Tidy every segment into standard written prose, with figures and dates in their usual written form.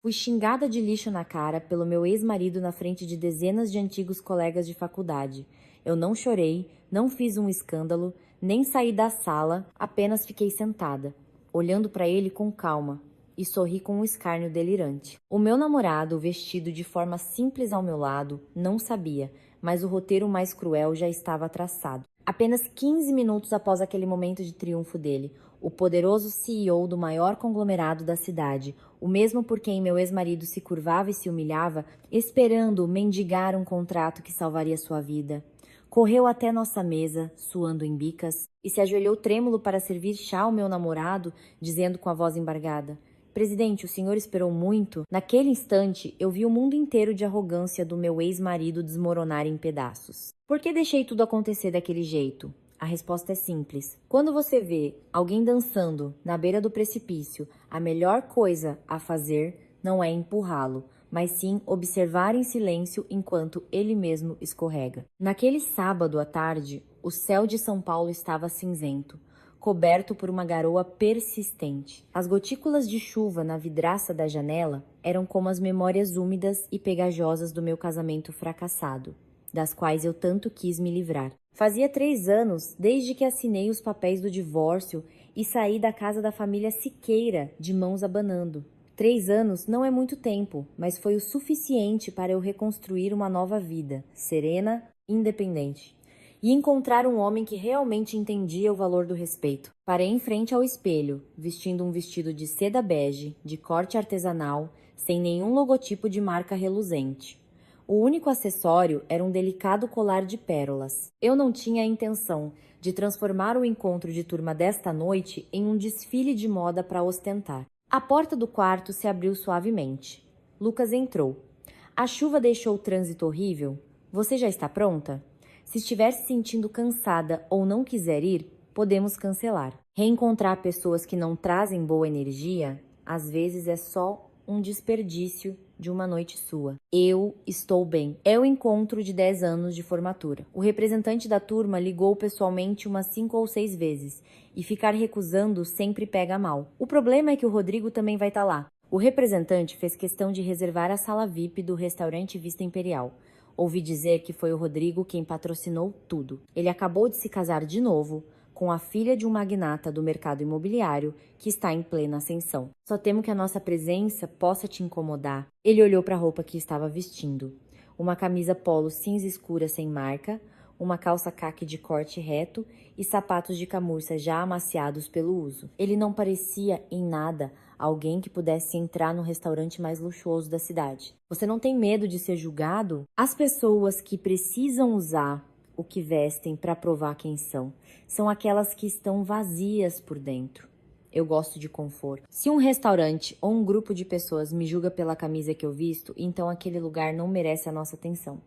Fui xingada de lixo na cara pelo meu ex-marido na frente de dezenas de antigos colegas de faculdade. Eu não chorei, não fiz um escândalo, nem saí da sala, apenas fiquei sentada, olhando para ele com calma e sorri com um escárnio delirante. O meu namorado, vestido de forma simples ao meu lado, não sabia, mas o roteiro mais cruel já estava traçado. Apenas 15 minutos após aquele momento de triunfo dele, o poderoso CEO do maior conglomerado da cidade, o mesmo por quem meu ex-marido se curvava e se humilhava, esperando mendigar um contrato que salvaria sua vida, correu até nossa mesa, suando em bicas, e se ajoelhou trêmulo para servir chá ao meu namorado, dizendo com a voz embargada: Presidente, o senhor esperou muito? Naquele instante, eu vi o mundo inteiro de arrogância do meu ex-marido desmoronar em pedaços. Por que deixei tudo acontecer daquele jeito? A resposta é simples. Quando você vê alguém dançando na beira do precipício, a melhor coisa a fazer não é empurrá-lo, mas sim observar em silêncio enquanto ele mesmo escorrega. Naquele sábado à tarde, o céu de São Paulo estava cinzento, coberto por uma garoa persistente. As gotículas de chuva na vidraça da janela eram como as memórias úmidas e pegajosas do meu casamento fracassado, das quais eu tanto quis me livrar. Fazia 3 anos desde que assinei os papéis do divórcio e saí da casa da família Siqueira de mãos abanando. 3 anos não é muito tempo, mas foi o suficiente para eu reconstruir uma nova vida, serena, independente. E encontrar um homem que realmente entendia o valor do respeito. Parei em frente ao espelho, vestindo um vestido de seda bege, de corte artesanal, sem nenhum logotipo de marca reluzente. O único acessório era um delicado colar de pérolas. Eu não tinha a intenção de transformar o encontro de turma desta noite em um desfile de moda para ostentar. A porta do quarto se abriu suavemente. Lucas entrou. A chuva deixou o trânsito horrível? Você já está pronta? Se estiver se sentindo cansada ou não quiser ir, podemos cancelar. Reencontrar pessoas que não trazem boa energia, às vezes é só um desperdício de uma noite sua. Eu estou bem. É o encontro de 10 anos de formatura. O representante da turma ligou pessoalmente umas 5 ou 6 vezes e ficar recusando sempre pega mal. O problema é que o Rodrigo também vai estar lá. O representante fez questão de reservar a sala VIP do restaurante Vista Imperial. Ouvi dizer que foi o Rodrigo quem patrocinou tudo. Ele acabou de se casar de novo com a filha de um magnata do mercado imobiliário que está em plena ascensão. Só temo que a nossa presença possa te incomodar. Ele olhou para a roupa que estava vestindo. Uma camisa polo cinza escura sem marca, uma calça caque de corte reto e sapatos de camurça já amaciados pelo uso. Ele não parecia, em nada, alguém que pudesse entrar no restaurante mais luxuoso da cidade. Você não tem medo de ser julgado? As pessoas que precisam usar o que vestem para provar quem são aquelas que estão vazias por dentro. Eu gosto de conforto. Se um restaurante ou um grupo de pessoas me julga pela camisa que eu visto, então aquele lugar não merece a nossa atenção.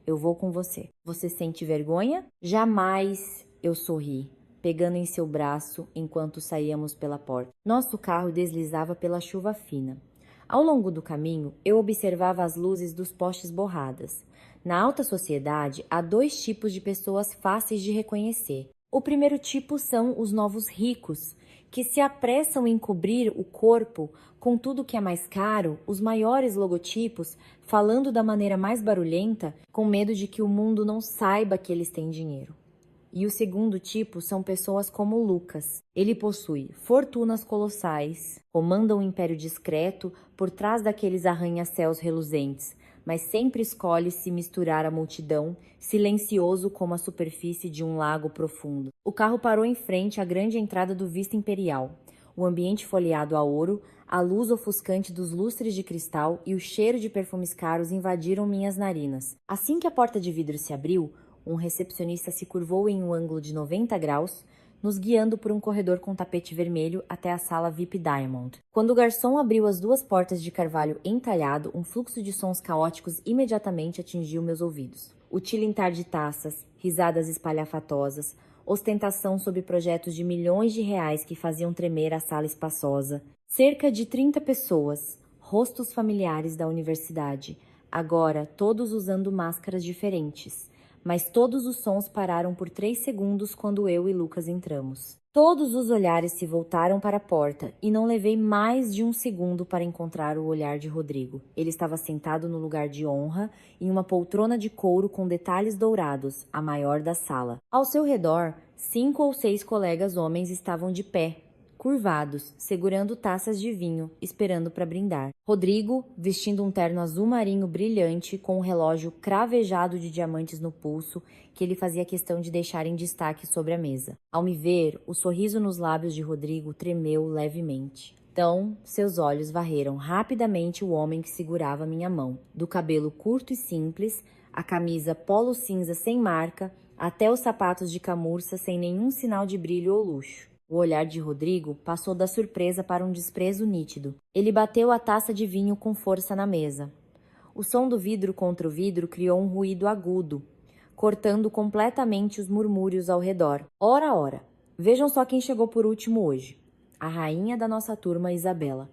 Eu vou com você. Você sente vergonha? Jamais, eu sorri, pegando em seu braço enquanto saíamos pela porta. Nosso carro deslizava pela chuva fina. Ao longo do caminho, eu observava as luzes dos postes borradas. Na alta sociedade, há 2 tipos de pessoas fáceis de reconhecer. O primeiro tipo são os novos ricos, que se apressam em cobrir o corpo com tudo que é mais caro, os maiores logotipos, falando da maneira mais barulhenta, com medo de que o mundo não saiba que eles têm dinheiro. E o segundo tipo são pessoas como Lucas. Ele possui fortunas colossais, comanda um império discreto por trás daqueles arranha-céus reluzentes, mas sempre escolhe se misturar à multidão, silencioso como a superfície de um lago profundo. O carro parou em frente à grande entrada do Vista Imperial. O ambiente folheado a ouro, a luz ofuscante dos lustres de cristal e o cheiro de perfumes caros invadiram minhas narinas. Assim que a porta de vidro se abriu, um recepcionista se curvou em um ângulo de 90 graus, nos guiando por um corredor com tapete vermelho até a sala VIP Diamond. Quando o garçom abriu as 2 portas de carvalho entalhado, um fluxo de sons caóticos imediatamente atingiu meus ouvidos. O tilintar de taças, risadas espalhafatosas, ostentação sobre projetos de milhões de reais que faziam tremer a sala espaçosa. Cerca de 30 pessoas, rostos familiares da universidade, agora todos usando máscaras diferentes, mas todos os sons pararam por 3 segundos quando eu e Lucas entramos. Todos os olhares se voltaram para a porta e não levei mais de 1 segundo para encontrar o olhar de Rodrigo. Ele estava sentado no lugar de honra, em uma poltrona de couro com detalhes dourados, a maior da sala. Ao seu redor, 5 ou 6 colegas homens estavam de pé, curvados, segurando taças de vinho, esperando para brindar. Rodrigo, vestindo um terno azul marinho brilhante, com um relógio cravejado de diamantes no pulso, que ele fazia questão de deixar em destaque sobre a mesa. Ao me ver, o sorriso nos lábios de Rodrigo tremeu levemente. Então, seus olhos varreram rapidamente o homem que segurava minha mão, do cabelo curto e simples, a camisa polo cinza sem marca, até os sapatos de camurça sem nenhum sinal de brilho ou luxo. O olhar de Rodrigo passou da surpresa para um desprezo nítido. Ele bateu a taça de vinho com força na mesa. O som do vidro contra o vidro criou um ruído agudo, cortando completamente os murmúrios ao redor. Ora, ora, vejam só quem chegou por último hoje. A rainha da nossa turma, Isabela.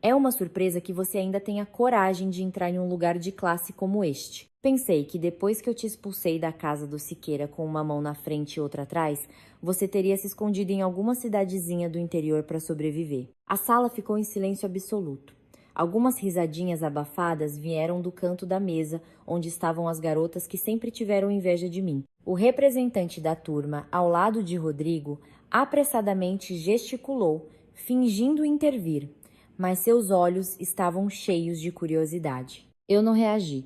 É uma surpresa que você ainda tenha coragem de entrar em um lugar de classe como este. Pensei que depois que eu te expulsei da casa do Siqueira com uma mão na frente e outra atrás, você teria se escondido em alguma cidadezinha do interior para sobreviver. A sala ficou em silêncio absoluto. Algumas risadinhas abafadas vieram do canto da mesa, onde estavam as garotas que sempre tiveram inveja de mim. O representante da turma, ao lado de Rodrigo, apressadamente gesticulou, fingindo intervir, mas seus olhos estavam cheios de curiosidade. Eu não reagi.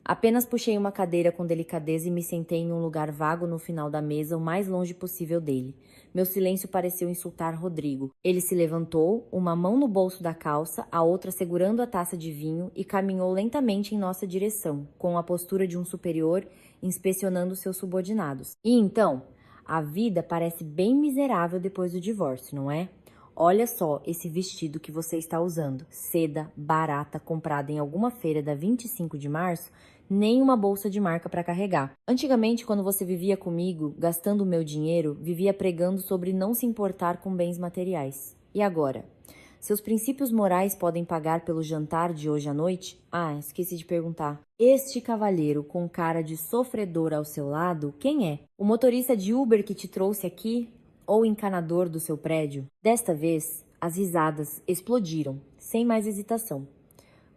Apenas puxei uma cadeira com delicadeza e me sentei em um lugar vago no final da mesa, o mais longe possível dele. Meu silêncio pareceu insultar Rodrigo. Ele se levantou, uma mão no bolso da calça, a outra segurando a taça de vinho, e caminhou lentamente em nossa direção, com a postura de um superior, inspecionando seus subordinados. E então, a vida parece bem miserável depois do divórcio, não é? Olha só esse vestido que você está usando. Seda barata comprada em alguma feira da 25 de março, nem uma bolsa de marca para carregar. Antigamente, quando você vivia comigo, gastando o meu dinheiro, vivia pregando sobre não se importar com bens materiais. E agora? Seus princípios morais podem pagar pelo jantar de hoje à noite? Ah, esqueci de perguntar. Este cavalheiro com cara de sofredor ao seu lado, quem é? O motorista de Uber que te trouxe aqui? Ou o encanador do seu prédio? Desta vez, as risadas explodiram, sem mais hesitação.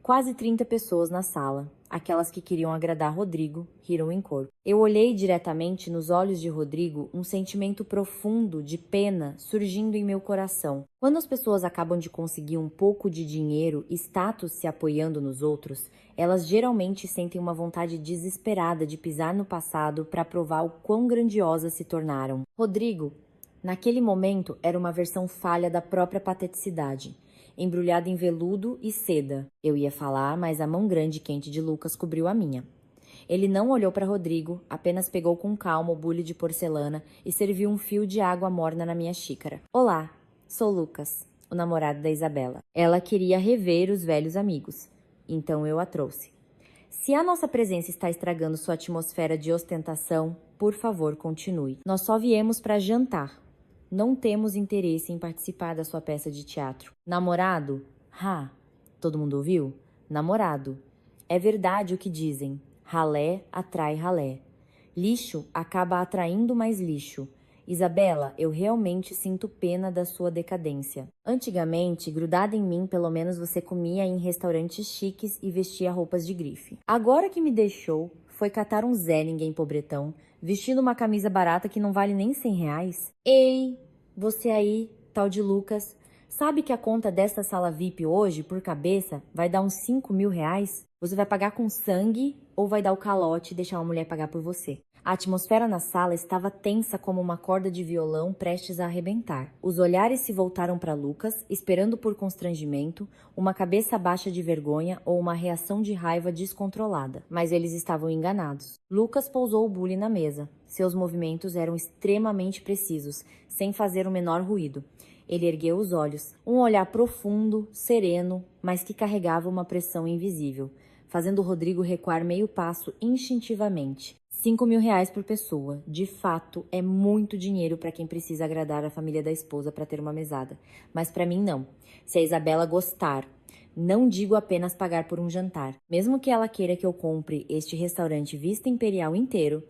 Quase 30 pessoas na sala, aquelas que queriam agradar Rodrigo, riram em cor. Eu olhei diretamente nos olhos de Rodrigo, um sentimento profundo de pena surgindo em meu coração. Quando as pessoas acabam de conseguir um pouco de dinheiro e status se apoiando nos outros, elas geralmente sentem uma vontade desesperada de pisar no passado para provar o quão grandiosas se tornaram. Rodrigo, naquele momento, era uma versão falha da própria pateticidade, embrulhada em veludo e seda. Eu ia falar, mas a mão grande e quente de Lucas cobriu a minha. Ele não olhou para Rodrigo, apenas pegou com calma o bule de porcelana e serviu um fio de água morna na minha xícara. Olá, sou Lucas, o namorado da Isabela. Ela queria rever os velhos amigos, então eu a trouxe. Se a nossa presença está estragando sua atmosfera de ostentação, por favor, continue. Nós só viemos para jantar. Não temos interesse em participar da sua peça de teatro. Namorado? Ha! Todo mundo ouviu? Namorado. É verdade o que dizem. Ralé atrai ralé. Lixo acaba atraindo mais lixo. Isabela, eu realmente sinto pena da sua decadência. Antigamente, grudada em mim, pelo menos você comia em restaurantes chiques e vestia roupas de grife. Agora que me deixou, foi catar um Zé ninguém pobretão, vestindo uma camisa barata que não vale nem R$ 100. Ei, você aí, tal de Lucas, sabe que a conta desta sala VIP hoje, por cabeça, vai dar uns R$ 5.000? Você vai pagar com sangue ou vai dar o calote e deixar uma mulher pagar por você? A atmosfera na sala estava tensa como uma corda de violão prestes a arrebentar. Os olhares se voltaram para Lucas, esperando por constrangimento, uma cabeça baixa de vergonha ou uma reação de raiva descontrolada. Mas eles estavam enganados. Lucas pousou o bule na mesa. Seus movimentos eram extremamente precisos, sem fazer o menor ruído. Ele ergueu os olhos, um olhar profundo, sereno, mas que carregava uma pressão invisível, fazendo o Rodrigo recuar meio passo instintivamente. R$ 5.000 por pessoa. De fato, é muito dinheiro para quem precisa agradar a família da esposa para ter uma mesada. Mas para mim não. Se a Isabela gostar, não digo apenas pagar por um jantar. Mesmo que ela queira que eu compre este restaurante Vista Imperial inteiro,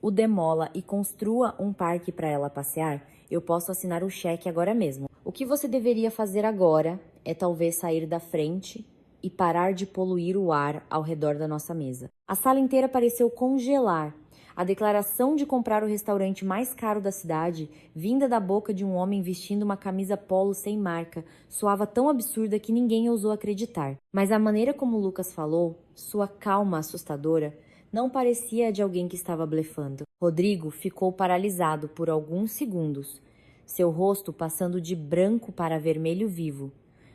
o demola e construa um parque para ela passear, eu posso assinar o cheque agora mesmo. O que você deveria fazer agora é talvez sair da frente e parar de poluir o ar ao redor da nossa mesa. A sala inteira pareceu congelar. A declaração de comprar o restaurante mais caro da cidade, vinda da boca de um homem vestindo uma camisa polo sem marca, soava tão absurda que ninguém ousou acreditar. Mas a maneira como Lucas falou, sua calma assustadora, não parecia a de alguém que estava blefando. Rodrigo ficou paralisado por alguns segundos, seu rosto passando de branco para vermelho vivo.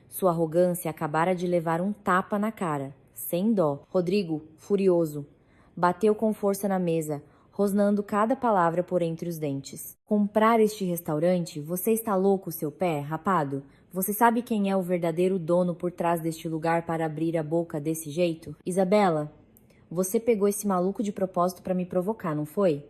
Sua arrogância acabara de levar um tapa na cara, sem dó. Rodrigo, furioso, bateu com força na mesa, rosnando cada palavra por entre os dentes. Comprar este restaurante? Você está louco, seu pé, rapado? Você sabe quem é o verdadeiro dono por trás deste lugar para abrir a boca desse jeito? Isabela, você pegou esse maluco de propósito para me provocar, não foi?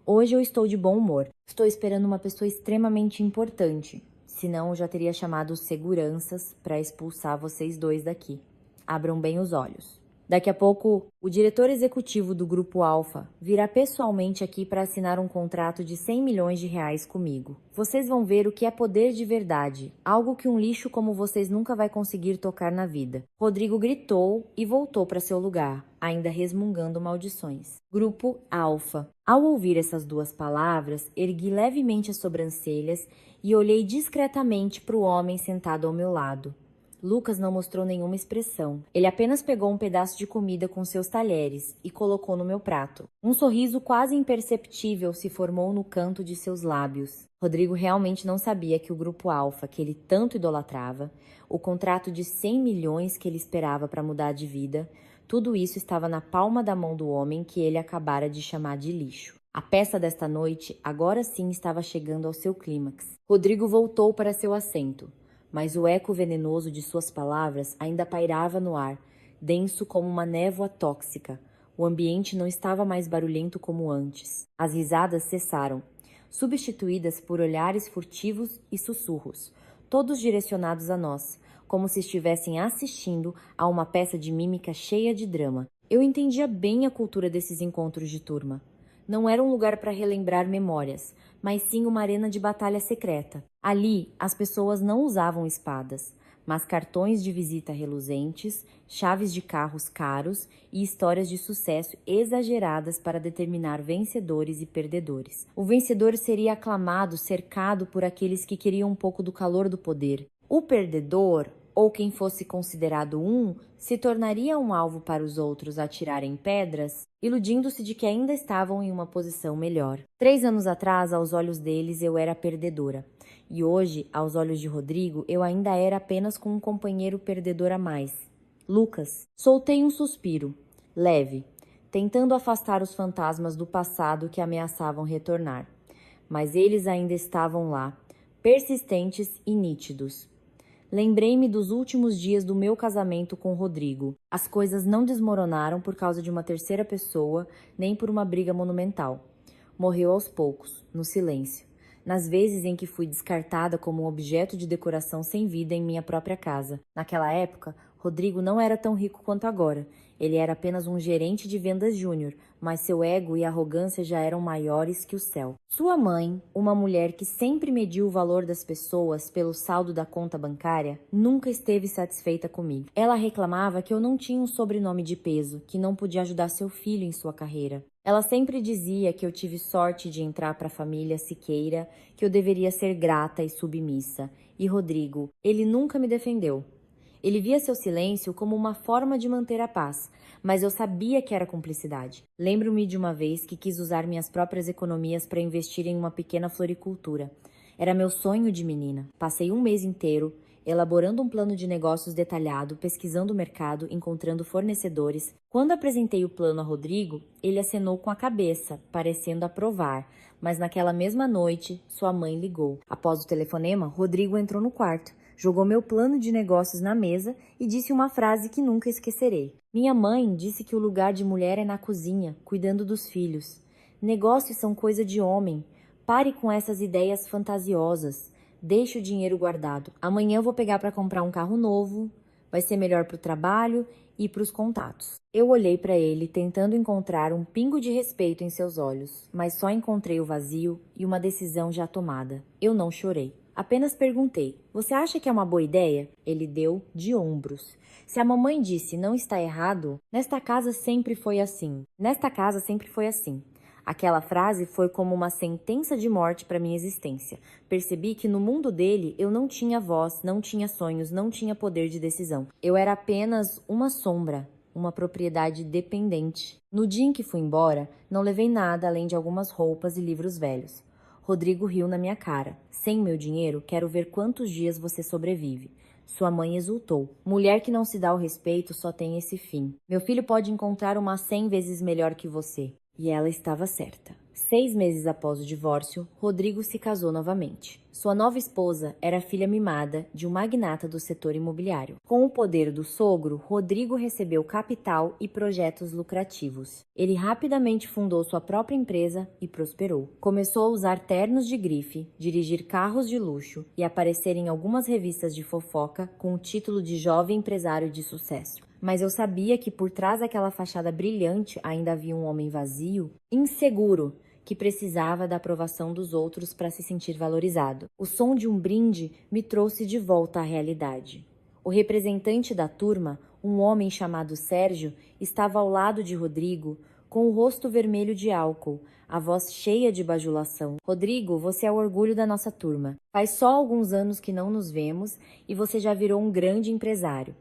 Hoje eu estou de bom humor. Estou esperando uma pessoa extremamente importante. Senão eu já teria chamado os seguranças para expulsar vocês dois daqui. Abram bem os olhos. Daqui a pouco, o diretor executivo do Grupo Alfa virá pessoalmente aqui para assinar um contrato de 100 milhões de reais comigo. Vocês vão ver o que é poder de verdade, algo que um lixo como vocês nunca vai conseguir tocar na vida. Rodrigo gritou e voltou para seu lugar, ainda resmungando maldições. Grupo Alfa. Ao ouvir essas duas palavras, ergui levemente as sobrancelhas e olhei discretamente para o homem sentado ao meu lado. Lucas não mostrou nenhuma expressão. Ele apenas pegou um pedaço de comida com seus talheres e colocou no meu prato. Um sorriso quase imperceptível se formou no canto de seus lábios. Rodrigo realmente não sabia que o Grupo Alfa, que ele tanto idolatrava, o contrato de 100 milhões que ele esperava para mudar de vida, tudo isso estava na palma da mão do homem que ele acabara de chamar de lixo. A peça desta noite agora sim estava chegando ao seu clímax. Rodrigo voltou para seu assento, mas o eco venenoso de suas palavras ainda pairava no ar, denso como uma névoa tóxica. O ambiente não estava mais barulhento como antes. As risadas cessaram, substituídas por olhares furtivos e sussurros, todos direcionados a nós, como se estivessem assistindo a uma peça de mímica cheia de drama. Eu entendia bem a cultura desses encontros de turma. Não era um lugar para relembrar memórias, mas sim uma arena de batalha secreta. Ali, as pessoas não usavam espadas, mas cartões de visita reluzentes, chaves de carros caros e histórias de sucesso exageradas para determinar vencedores e perdedores. O vencedor seria aclamado, cercado por aqueles que queriam um pouco do calor do poder. O perdedor, ou quem fosse considerado se tornaria um alvo para os outros atirarem pedras, iludindo-se de que ainda estavam em uma posição melhor. 3 anos atrás, aos olhos deles, eu era perdedora. E hoje, aos olhos de Rodrigo, eu ainda era apenas com um companheiro perdedor a mais. Lucas. Soltei um suspiro, leve, tentando afastar os fantasmas do passado que ameaçavam retornar. Mas eles ainda estavam lá, persistentes e nítidos. Lembrei-me dos últimos dias do meu casamento com Rodrigo. As coisas não desmoronaram por causa de uma terceira pessoa, nem por uma briga monumental. Morreu aos poucos, no silêncio. Nas vezes em que fui descartada como um objeto de decoração sem vida em minha própria casa. Naquela época, Rodrigo não era tão rico quanto agora. Ele era apenas um gerente de vendas júnior, mas seu ego e arrogância já eram maiores que o céu. Sua mãe, uma mulher que sempre mediu o valor das pessoas pelo saldo da conta bancária, nunca esteve satisfeita comigo. Ela reclamava que eu não tinha um sobrenome de peso, que não podia ajudar seu filho em sua carreira. Ela sempre dizia que eu tive sorte de entrar para a família Siqueira, que eu deveria ser grata e submissa. E Rodrigo, ele nunca me defendeu. Ele via seu silêncio como uma forma de manter a paz, mas eu sabia que era cumplicidade. Lembro-me de uma vez que quis usar minhas próprias economias para investir em uma pequena floricultura. Era meu sonho de menina. Passei um mês inteiro elaborando um plano de negócios detalhado, pesquisando o mercado, encontrando fornecedores. Quando apresentei o plano a Rodrigo, ele acenou com a cabeça, parecendo aprovar. Mas naquela mesma noite, sua mãe ligou. Após o telefonema, Rodrigo entrou no quarto, jogou meu plano de negócios na mesa e disse uma frase que nunca esquecerei. Minha mãe disse que o lugar de mulher é na cozinha, cuidando dos filhos. Negócios são coisa de homem. Pare com essas ideias fantasiosas. Deixe o dinheiro guardado. Amanhã eu vou pegar para comprar um carro novo. Vai ser melhor para o trabalho e para os contatos. Eu olhei para ele, tentando encontrar um pingo de respeito em seus olhos, mas só encontrei o vazio e uma decisão já tomada. Eu não chorei. Apenas perguntei: "Você acha que é uma boa ideia?" Ele deu de ombros. "Se a mamãe disse não está errado, nesta casa sempre foi assim. Nesta casa sempre foi assim." Aquela frase foi como uma sentença de morte para minha existência. Percebi que no mundo dele eu não tinha voz, não tinha sonhos, não tinha poder de decisão. Eu era apenas uma sombra, uma propriedade dependente. No dia em que fui embora, não levei nada além de algumas roupas e livros velhos. Rodrigo riu na minha cara. "Sem meu dinheiro, quero ver quantos dias você sobrevive." Sua mãe exultou. "Mulher que não se dá o respeito só tem esse fim. Meu filho pode encontrar uma 100 vezes melhor que você." E ela estava certa. 6 meses após o divórcio, Rodrigo se casou novamente. Sua nova esposa era filha mimada de um magnata do setor imobiliário. Com o poder do sogro, Rodrigo recebeu capital e projetos lucrativos. Ele rapidamente fundou sua própria empresa e prosperou. Começou a usar ternos de grife, dirigir carros de luxo e aparecer em algumas revistas de fofoca com o título de jovem empresário de sucesso. Mas eu sabia que por trás daquela fachada brilhante ainda havia um homem vazio, inseguro, que precisava da aprovação dos outros para se sentir valorizado. O som de um brinde me trouxe de volta à realidade. O representante da turma, um homem chamado Sérgio, estava ao lado de Rodrigo, com o rosto vermelho de álcool, a voz cheia de bajulação. "Rodrigo, você é o orgulho da nossa turma. Faz só alguns anos que não nos vemos e você já virou um grande empresário.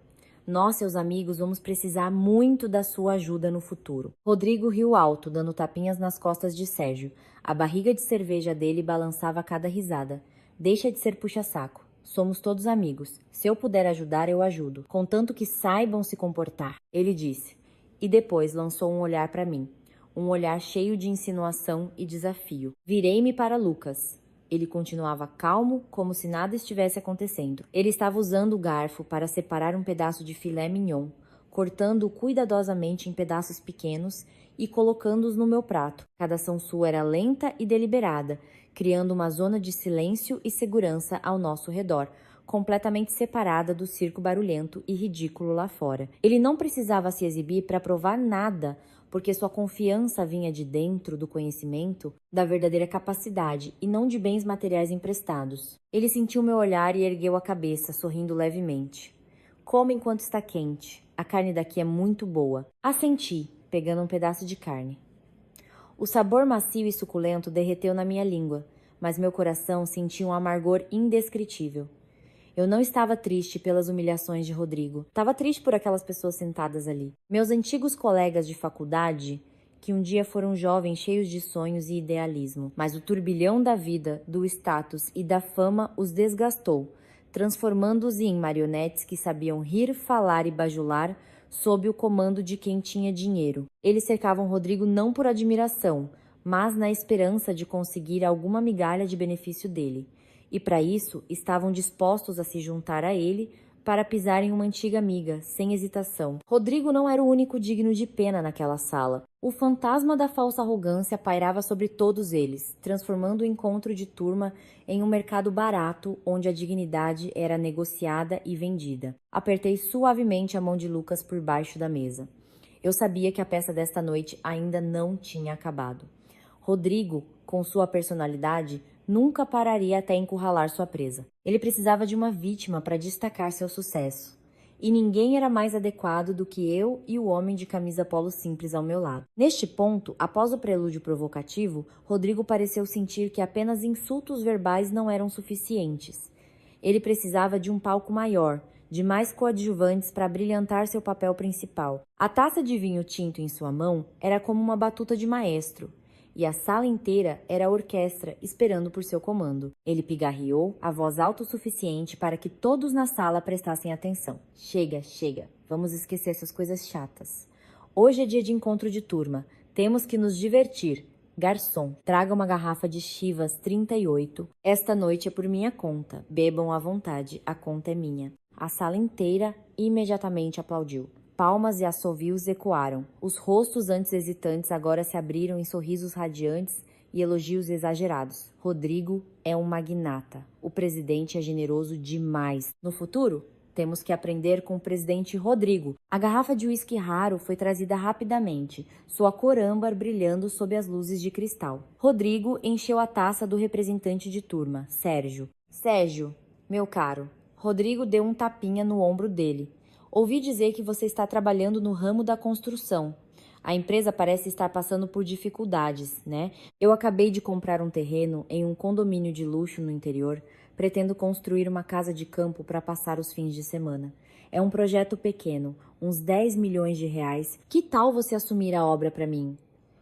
Nós, seus amigos, vamos precisar muito da sua ajuda no futuro." Rodrigo riu alto, dando tapinhas nas costas de Sérgio. A barriga de cerveja dele balançava a cada risada. "Deixa de ser puxa-saco. Somos todos amigos. Se eu puder ajudar, eu ajudo. Contanto que saibam se comportar," ele disse. E depois lançou um olhar para mim. Um olhar cheio de insinuação e desafio. Virei-me para Lucas. Ele continuava calmo, como se nada estivesse acontecendo. Ele estava usando o garfo para separar um pedaço de filé mignon, cortando-o cuidadosamente em pedaços pequenos e colocando-os no meu prato. Cada ação sua era lenta e deliberada, criando uma zona de silêncio e segurança ao nosso redor, completamente separada do circo barulhento e ridículo lá fora. Ele não precisava se exibir para provar nada, porque sua confiança vinha de dentro do conhecimento da verdadeira capacidade e não de bens materiais emprestados. Ele sentiu meu olhar e ergueu a cabeça, sorrindo levemente. "Coma enquanto está quente. A carne daqui é muito boa." Assenti, pegando um pedaço de carne. O sabor macio e suculento derreteu na minha língua, mas meu coração sentia um amargor indescritível. Eu não estava triste pelas humilhações de Rodrigo. Estava triste por aquelas pessoas sentadas ali. Meus antigos colegas de faculdade, que um dia foram jovens cheios de sonhos e idealismo. Mas o turbilhão da vida, do status e da fama os desgastou, transformando-os em marionetes que sabiam rir, falar e bajular sob o comando de quem tinha dinheiro. Eles cercavam Rodrigo não por admiração, mas na esperança de conseguir alguma migalha de benefício dele. E para isso estavam dispostos a se juntar a ele para pisar em uma antiga amiga, sem hesitação. Rodrigo não era o único digno de pena naquela sala. O fantasma da falsa arrogância pairava sobre todos eles, transformando o encontro de turma em um mercado barato onde a dignidade era negociada e vendida. Apertei suavemente a mão de Lucas por baixo da mesa. Eu sabia que a peça desta noite ainda não tinha acabado. Rodrigo, com sua personalidade, nunca pararia até encurralar sua presa. Ele precisava de uma vítima para destacar seu sucesso. E ninguém era mais adequado do que eu e o homem de camisa polo simples ao meu lado. Neste ponto, após o prelúdio provocativo, Rodrigo pareceu sentir que apenas insultos verbais não eram suficientes. Ele precisava de um palco maior, de mais coadjuvantes para brilhantar seu papel principal. A taça de vinho tinto em sua mão era como uma batuta de maestro. E a sala inteira era a orquestra esperando por seu comando. Ele pigarreou, a voz alta o suficiente para que todos na sala prestassem atenção. "Chega, chega. Vamos esquecer essas coisas chatas. Hoje é dia de encontro de turma. Temos que nos divertir. Garçom, traga uma garrafa de Chivas 38. Esta noite é por minha conta. Bebam à vontade. A conta é minha." A sala inteira imediatamente aplaudiu. Palmas e assovios ecoaram. Os rostos antes hesitantes agora se abriram em sorrisos radiantes e elogios exagerados. Rodrigo é um magnata. O presidente é generoso demais. No futuro, Temos que aprender com o presidente Rodrigo. A garrafa de uísque raro foi trazida rapidamente, sua cor âmbar brilhando sob as luzes de cristal. Rodrigo encheu a taça do representante de turma, Sérgio. Sérgio, meu caro. Rodrigo deu um tapinha no ombro dele. Ouvi dizer que você está trabalhando no ramo da construção. A empresa parece estar passando por dificuldades, né? Eu acabei de comprar um terreno em um condomínio de luxo no interior. Pretendo construir uma casa de campo para passar os fins de semana. É um projeto pequeno, uns 10 milhões de reais. Que tal você assumir a obra para mim?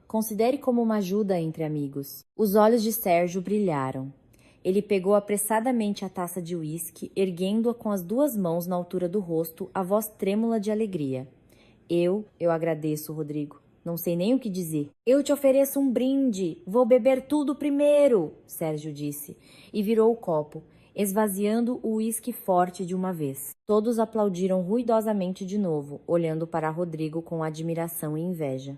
Considere como uma ajuda entre amigos. Os olhos de Sérgio brilharam. Ele pegou apressadamente a taça de uísque, erguendo-a com as duas mãos na altura do rosto, a voz trêmula de alegria. Eu agradeço, Rodrigo. Não sei nem o que dizer. Eu te ofereço um brinde. Vou beber tudo primeiro, Sérgio disse, e virou o copo, esvaziando o uísque forte de uma vez. Todos aplaudiram ruidosamente de novo, olhando para Rodrigo com admiração e inveja.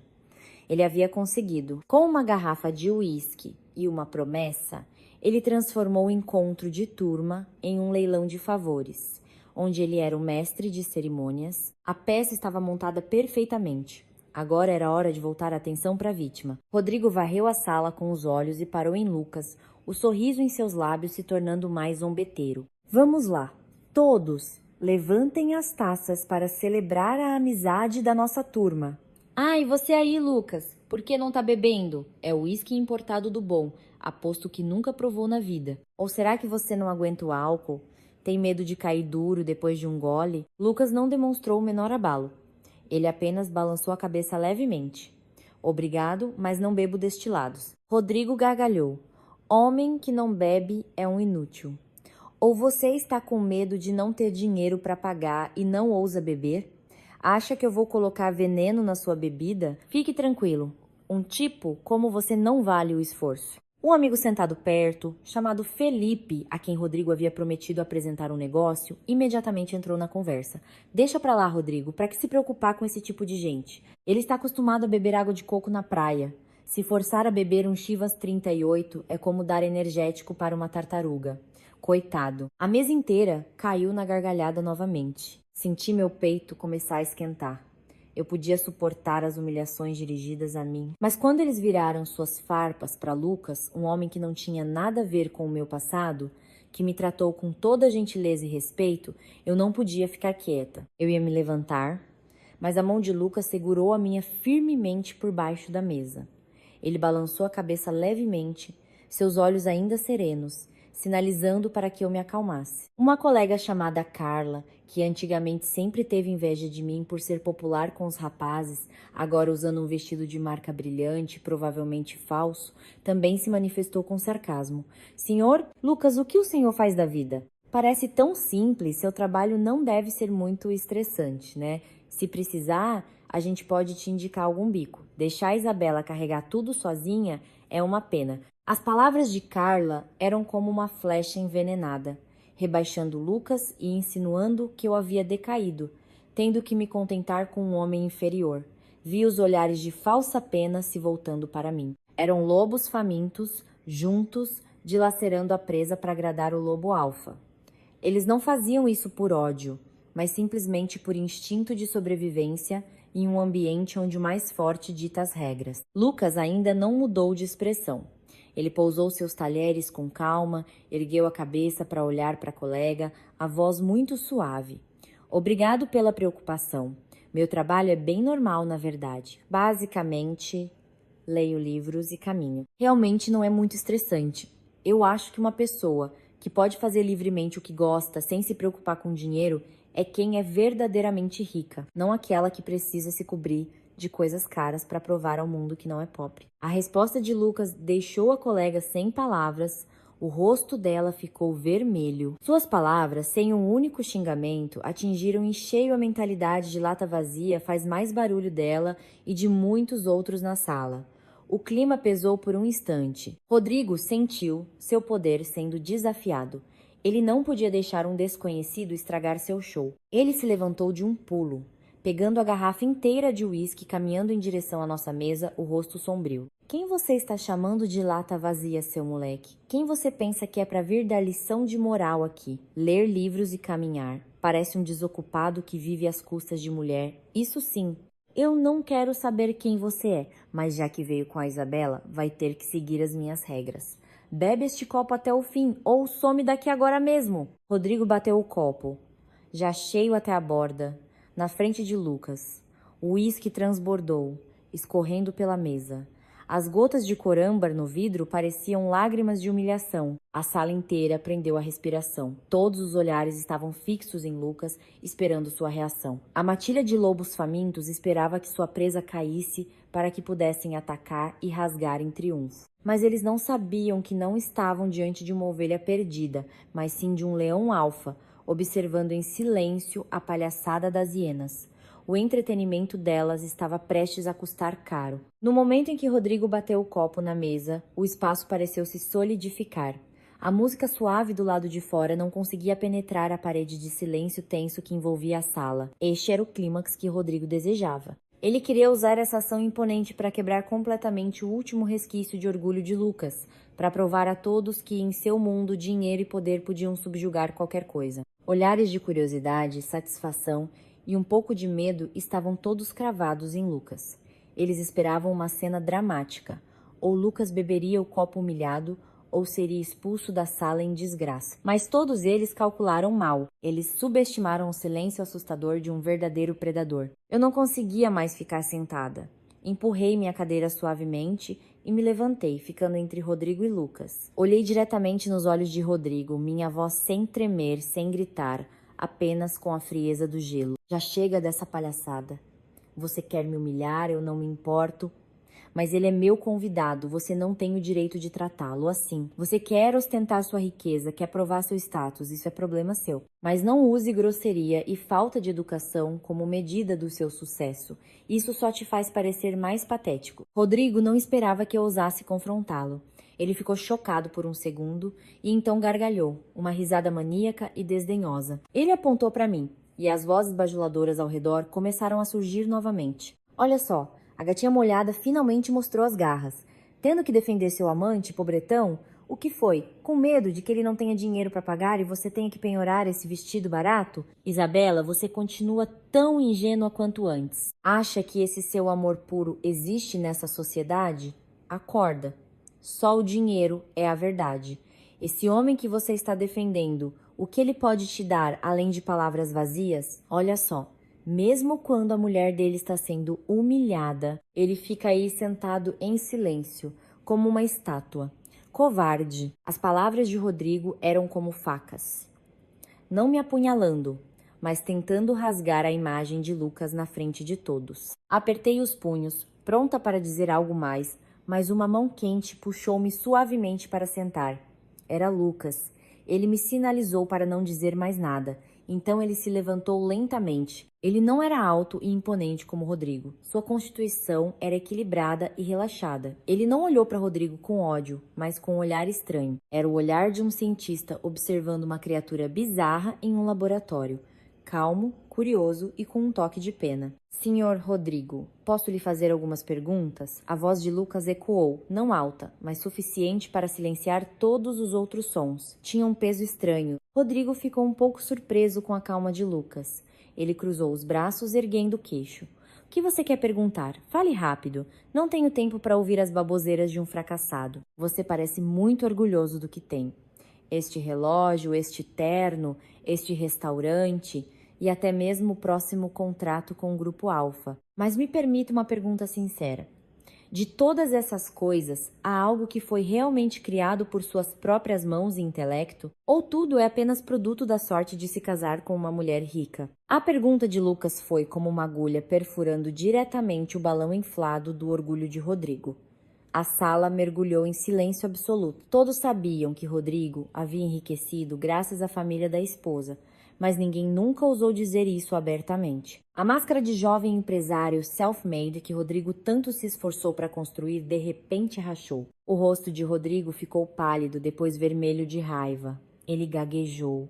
Ele havia conseguido. Com uma garrafa de uísque e uma promessa, ele transformou o encontro de turma em um leilão de favores, onde ele era o mestre de cerimônias. A peça estava montada perfeitamente. Agora era hora de voltar a atenção para a vítima. Rodrigo varreu a sala com os olhos e parou em Lucas, o sorriso em seus lábios se tornando mais zombeteiro. Vamos lá, todos, levantem as taças para celebrar a amizade da nossa turma. Ah, e você aí, Lucas? Por que não tá bebendo? É o uísque importado do bom, aposto que nunca provou na vida. Ou será que você não aguenta o álcool? Tem medo de cair duro depois de um gole? Lucas não demonstrou o menor abalo. Ele apenas balançou a cabeça levemente. Obrigado, mas não bebo destilados. Rodrigo gargalhou. Homem que não bebe é um inútil. Ou você está com medo de não ter dinheiro para pagar e não ousa beber? Acha que eu vou colocar veneno na sua bebida? Fique tranquilo. Um tipo como você não vale o esforço. Um amigo sentado perto, chamado Felipe, a quem Rodrigo havia prometido apresentar um negócio, imediatamente entrou na conversa. Deixa pra lá, Rodrigo, pra que se preocupar com esse tipo de gente? Ele está acostumado a beber água de coco na praia. Se forçar a beber um Chivas 38 é como dar energético para uma tartaruga. Coitado. A mesa inteira caiu na gargalhada novamente. Senti meu peito começar a esquentar. Eu podia suportar as humilhações dirigidas a mim. Mas quando eles viraram suas farpas para Lucas, um homem que não tinha nada a ver com o meu passado, que me tratou com toda gentileza e respeito, eu não podia ficar quieta. Eu ia me levantar, mas a mão de Lucas segurou a minha firmemente por baixo da mesa. Ele balançou a cabeça levemente, seus olhos ainda serenos, sinalizando para que eu me acalmasse. Uma colega chamada Carla, que antigamente sempre teve inveja de mim por ser popular com os rapazes, agora usando um vestido de marca brilhante, provavelmente falso, também se manifestou com sarcasmo. Senhor, Lucas, o que o senhor faz da vida? Parece tão simples, seu trabalho não deve ser muito estressante, né? Se precisar, a gente pode te indicar algum bico. Deixar a Isabela carregar tudo sozinha é uma pena. As palavras de Carla eram como uma flecha envenenada, rebaixando Lucas e insinuando que eu havia decaído, tendo que me contentar com um homem inferior. Vi os olhares de falsa pena se voltando para mim. Eram lobos famintos, juntos, dilacerando a presa para agradar o lobo alfa. Eles não faziam isso por ódio, mas simplesmente por instinto de sobrevivência em um ambiente onde o mais forte dita as regras. Lucas ainda não mudou de expressão. Ele pousou seus talheres com calma, ergueu a cabeça para olhar para a colega, a voz muito suave. Obrigado pela preocupação. Meu trabalho é bem normal, na verdade. Basicamente, leio livros e caminho. Realmente não é muito estressante. Eu acho que uma pessoa que pode fazer livremente o que gosta sem se preocupar com dinheiro é quem é verdadeiramente rica, não aquela que precisa se cobrir de coisas caras para provar ao mundo que não é pobre. A resposta de Lucas deixou a colega sem palavras, o rosto dela ficou vermelho. Suas palavras, sem um único xingamento, atingiram em cheio a mentalidade de lata vazia, faz mais barulho dela e de muitos outros na sala. O clima pesou por um instante. Rodrigo sentiu seu poder sendo desafiado. Ele não podia deixar um desconhecido estragar seu show. Ele se levantou de um pulo, pegando a garrafa inteira de uísque, caminhando em direção à nossa mesa, o rosto sombrio. Quem você está chamando de lata vazia, seu moleque? Quem você pensa que é para vir dar lição de moral aqui? Ler livros e caminhar. Parece um desocupado que vive às custas de mulher. Isso sim. Eu não quero saber quem você é, mas já que veio com a Isabela, vai ter que seguir as minhas regras. Bebe este copo até o fim, ou some daqui agora mesmo. Rodrigo bateu o copo, já cheio até a borda, na frente de Lucas. O uísque transbordou, escorrendo pela mesa. As gotas de cor âmbar no vidro pareciam lágrimas de humilhação. A sala inteira prendeu a respiração. Todos os olhares estavam fixos em Lucas, esperando sua reação. A matilha de lobos famintos esperava que sua presa caísse para que pudessem atacar e rasgar em triunfo. Mas eles não sabiam que não estavam diante de uma ovelha perdida, mas sim de um leão alfa, observando em silêncio a palhaçada das hienas. O entretenimento delas estava prestes a custar caro. No momento em que Rodrigo bateu o copo na mesa, o espaço pareceu se solidificar. A música suave do lado de fora não conseguia penetrar a parede de silêncio tenso que envolvia a sala. Este era o clímax que Rodrigo desejava. Ele queria usar essa ação imponente para quebrar completamente o último resquício de orgulho de Lucas, para provar a todos que em seu mundo dinheiro e poder podiam subjugar qualquer coisa. Olhares de curiosidade, satisfação e um pouco de medo estavam todos cravados em Lucas. Eles esperavam uma cena dramática. Ou Lucas beberia o copo humilhado, ou seria expulso da sala em desgraça. Mas todos eles calcularam mal. Eles subestimaram o silêncio assustador de um verdadeiro predador. Eu não conseguia mais ficar sentada. Empurrei minha cadeira suavemente e me levantei, ficando entre Rodrigo e Lucas. Olhei diretamente nos olhos de Rodrigo, minha voz sem tremer, sem gritar, apenas com a frieza do gelo. Já chega dessa palhaçada. Você quer me humilhar, eu não me importo. Mas ele é meu convidado, você não tem o direito de tratá-lo assim. Você quer ostentar sua riqueza, quer provar seu status, isso é problema seu. Mas não use grosseria e falta de educação como medida do seu sucesso. Isso só te faz parecer mais patético. Rodrigo não esperava que eu ousasse confrontá-lo. Ele ficou chocado por um segundo e então gargalhou, uma risada maníaca e desdenhosa. Ele apontou para mim e as vozes bajuladoras ao redor começaram a surgir novamente. Olha só. A gatinha molhada finalmente mostrou as garras. Tendo que defender seu amante, pobretão, o que foi? Com medo de que ele não tenha dinheiro para pagar e você tenha que penhorar esse vestido barato? Isabela, você continua tão ingênua quanto antes. Acha que esse seu amor puro existe nessa sociedade? Acorda. Só o dinheiro é a verdade. Esse homem que você está defendendo, o que ele pode te dar além de palavras vazias? Olha só. Mesmo quando a mulher dele está sendo humilhada, ele fica aí sentado em silêncio, como uma estátua. Covarde. As palavras de Rodrigo eram como facas. Não me apunhalando, mas tentando rasgar a imagem de Lucas na frente de todos. Apertei os punhos, pronta para dizer algo mais, mas uma mão quente puxou-me suavemente para sentar. Era Lucas. Ele me sinalizou para não dizer mais nada. Então ele se levantou lentamente. Ele não era alto e imponente como Rodrigo. Sua constituição era equilibrada e relaxada. Ele não olhou para Rodrigo com ódio, mas com um olhar estranho. Era o olhar de um cientista observando uma criatura bizarra em um laboratório. Calmo, curioso e com um toque de pena. Senhor Rodrigo, posso lhe fazer algumas perguntas? A voz de Lucas ecoou, não alta, mas suficiente para silenciar todos os outros sons. Tinha um peso estranho. Rodrigo ficou um pouco surpreso com a calma de Lucas. Ele cruzou os braços, erguendo o queixo. O que você quer perguntar? Fale rápido. Não tenho tempo para ouvir as baboseiras de um fracassado. Você parece muito orgulhoso do que tem. Este relógio, este terno, este restaurante e até mesmo o próximo contrato com o Grupo Alfa. Mas me permita uma pergunta sincera. De todas essas coisas, há algo que foi realmente criado por suas próprias mãos e intelecto? Ou tudo é apenas produto da sorte de se casar com uma mulher rica? A pergunta de Lucas foi como uma agulha perfurando diretamente o balão inflado do orgulho de Rodrigo. A sala mergulhou em silêncio absoluto. Todos sabiam que Rodrigo havia enriquecido graças à família da esposa, mas ninguém nunca ousou dizer isso abertamente. A máscara de jovem empresário self-made que Rodrigo tanto se esforçou para construir de repente rachou. O rosto de Rodrigo ficou pálido, depois vermelho de raiva. Ele gaguejou.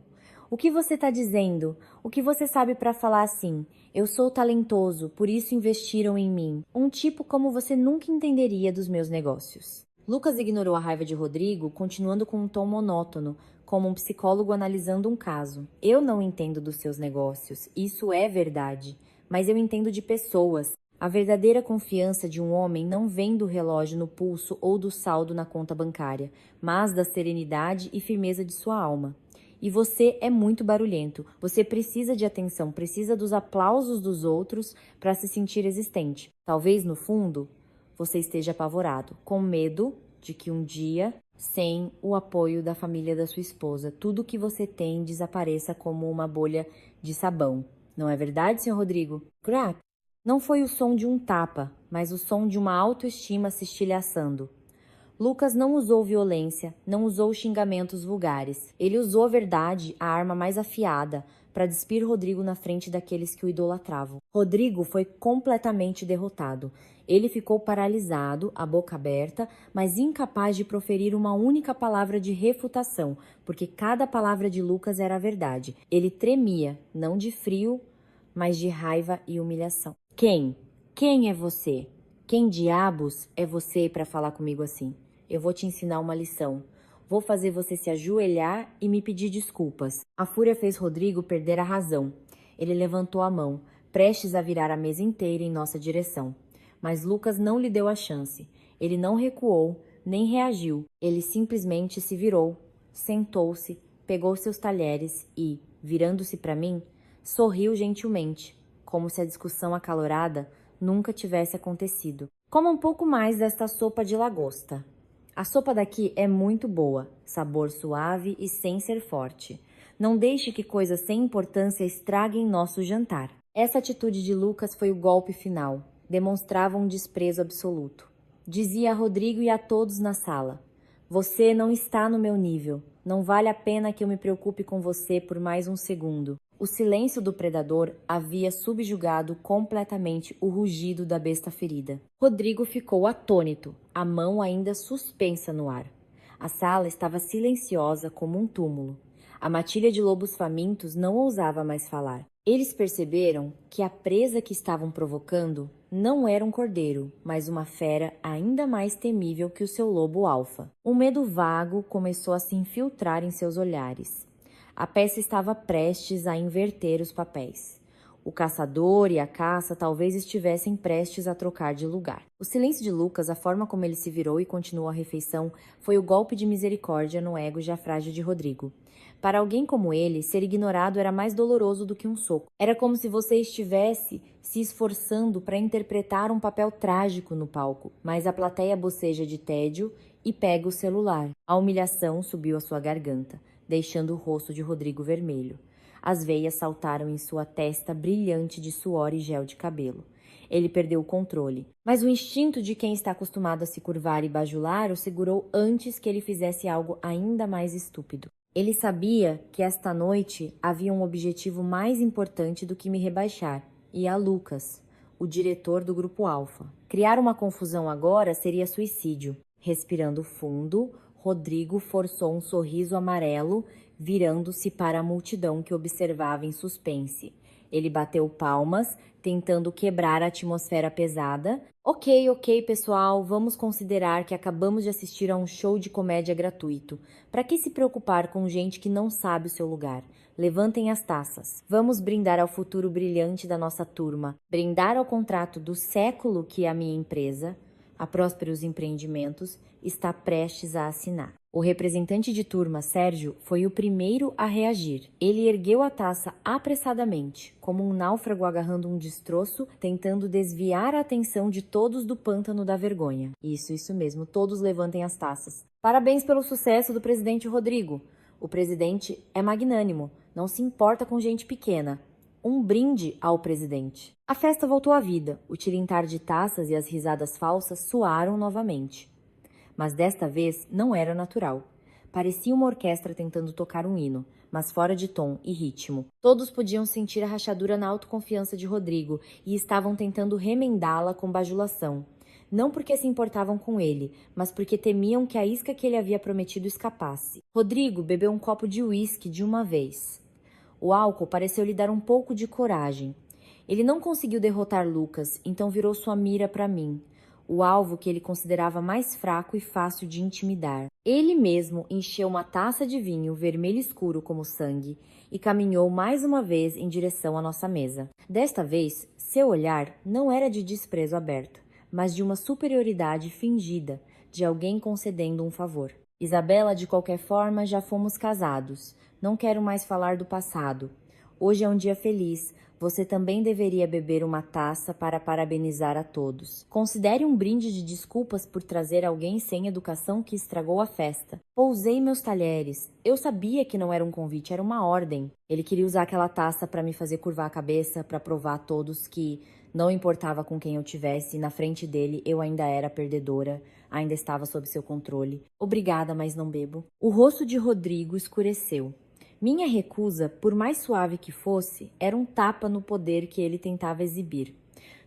O que você está dizendo? O que você sabe para falar assim? Eu sou talentoso, por isso investiram em mim. Um tipo como você nunca entenderia dos meus negócios. Lucas ignorou a raiva de Rodrigo, continuando com um tom monótono, como um psicólogo analisando um caso. Eu não entendo dos seus negócios, isso é verdade, mas eu entendo de pessoas. A verdadeira confiança de um homem não vem do relógio no pulso ou do saldo na conta bancária, mas da serenidade e firmeza de sua alma. E você é muito barulhento. Você precisa de atenção, precisa dos aplausos dos outros para se sentir existente. Talvez, no fundo, você esteja apavorado, com medo de que um dia, sem o apoio da família da sua esposa, tudo que você tem desapareça como uma bolha de sabão. Não é verdade, senhor Rodrigo? Crack! Não foi o som de um tapa, mas o som de uma autoestima se estilhaçando. Lucas não usou violência, não usou xingamentos vulgares. Ele usou a verdade, a arma mais afiada, para despir Rodrigo na frente daqueles que o idolatravam. Rodrigo foi completamente derrotado. Ele ficou paralisado, a boca aberta, mas incapaz de proferir uma única palavra de refutação, porque cada palavra de Lucas era a verdade. Ele tremia, não de frio, mas de raiva e humilhação. Quem? Quem é você? Quem diabos é você para falar comigo assim? Eu vou te ensinar uma lição. Vou fazer você se ajoelhar e me pedir desculpas. A fúria fez Rodrigo perder a razão. Ele levantou a mão, prestes a virar a mesa inteira em nossa direção. Mas Lucas não lhe deu a chance. Ele não recuou, nem reagiu. Ele simplesmente se virou, sentou-se, pegou seus talheres e, virando-se para mim, sorriu gentilmente, como se a discussão acalorada nunca tivesse acontecido. Coma um pouco mais desta sopa de lagosta. A sopa daqui é muito boa, sabor suave e sem ser forte. Não deixe que coisas sem importância estraguem nosso jantar. Essa atitude de Lucas foi o golpe final. Demonstrava um desprezo absoluto. Dizia a Rodrigo e a todos na sala: você não está no meu nível. Não vale a pena que eu me preocupe com você por mais um segundo. O silêncio do predador havia subjugado completamente o rugido da besta ferida. Rodrigo ficou atônito, a mão ainda suspensa no ar. A sala estava silenciosa como um túmulo. A matilha de lobos famintos não ousava mais falar. Eles perceberam que a presa que estavam provocando não era um cordeiro, mas uma fera ainda mais temível que o seu lobo alfa. Um medo vago começou a se infiltrar em seus olhares. A peça estava prestes a inverter os papéis. O caçador e a caça talvez estivessem prestes a trocar de lugar. O silêncio de Lucas, a forma como ele se virou e continuou a refeição, foi o golpe de misericórdia no ego já frágil de Rodrigo. Para alguém como ele, ser ignorado era mais doloroso do que um soco. Era como se você estivesse se esforçando para interpretar um papel trágico no palco, mas a plateia boceja de tédio e pega o celular. A humilhação subiu à sua garganta, deixando o rosto de Rodrigo vermelho. As veias saltaram em sua testa brilhante de suor e gel de cabelo. Ele perdeu o controle, mas o instinto de quem está acostumado a se curvar e bajular o segurou antes que ele fizesse algo ainda mais estúpido. Ele sabia que esta noite havia um objetivo mais importante do que me rebaixar, e a Lucas, o diretor do Grupo Alfa. Criar uma confusão agora seria suicídio. Respirando fundo, Rodrigo forçou um sorriso amarelo, virando-se para a multidão que observava em suspense. Ele bateu palmas, tentando quebrar a atmosfera pesada. Ok, pessoal, vamos considerar que acabamos de assistir a um show de comédia gratuito. Para que se preocupar com gente que não sabe o seu lugar? Levantem as taças. Vamos brindar ao futuro brilhante da nossa turma. Brindar ao contrato do século que a minha empresa, a Prósperos Empreendimentos, está prestes a assinar. O representante de turma, Sérgio, foi o primeiro a reagir. Ele ergueu a taça apressadamente, como um náufrago agarrando um destroço, tentando desviar a atenção de todos do pântano da vergonha. Isso mesmo, todos levantem as taças. Parabéns pelo sucesso do presidente Rodrigo. O presidente é magnânimo, não se importa com gente pequena. Um brinde ao presidente. A festa voltou à vida, o tilintar de taças e as risadas falsas soaram novamente. Mas desta vez não era natural. Parecia uma orquestra tentando tocar um hino, mas fora de tom e ritmo. Todos podiam sentir a rachadura na autoconfiança de Rodrigo e estavam tentando remendá-la com bajulação. Não porque se importavam com ele, mas porque temiam que a isca que ele havia prometido escapasse. Rodrigo bebeu um copo de uísque de uma vez. O álcool pareceu lhe dar um pouco de coragem. Ele não conseguiu derrotar Lucas, então virou sua mira para mim. o alvo que ele considerava mais fraco e fácil de intimidar. Ele mesmo encheu uma taça de vinho vermelho escuro como sangue e caminhou mais uma vez em direção à nossa mesa. Desta vez, seu olhar não era de desprezo aberto, mas de uma superioridade fingida, de alguém concedendo um favor. Isabela, de qualquer forma, já fomos casados. Não quero mais falar do passado. Hoje é um dia feliz. Você também deveria beber uma taça para parabenizar a todos. Considere um brinde de desculpas por trazer alguém sem educação que estragou a festa. Pousei meus talheres. Eu sabia que não era um convite, era uma ordem. Ele queria usar aquela taça para me fazer curvar a cabeça, para provar a todos que não importava com quem eu tivesse, na frente dele eu ainda era perdedora, ainda estava sob seu controle. Obrigada, mas não bebo. O rosto de Rodrigo escureceu. Minha recusa, por mais suave que fosse, era um tapa no poder que ele tentava exibir.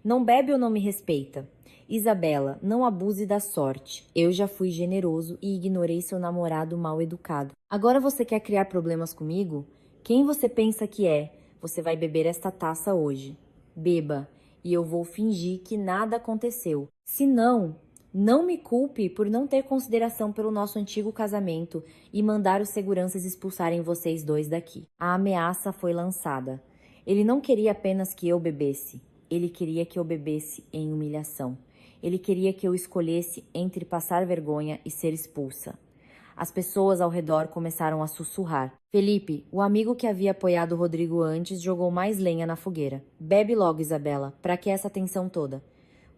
Não bebe ou não me respeita? Isabela, não abuse da sorte. Eu já fui generoso e ignorei seu namorado mal educado. Agora você quer criar problemas comigo? Quem você pensa que é? Você vai beber esta taça hoje. Beba, e eu vou fingir que nada aconteceu. Se não me culpe por não ter consideração pelo nosso antigo casamento e mandar os seguranças expulsarem vocês dois daqui. A ameaça foi lançada. Ele não queria apenas que eu bebesse. Ele queria que eu bebesse em humilhação. Ele queria que eu escolhesse entre passar vergonha e ser expulsa. As pessoas ao redor começaram a sussurrar. Felipe, o amigo que havia apoiado Rodrigo antes, jogou mais lenha na fogueira. Bebe logo, Isabela. Pra que essa tensão toda?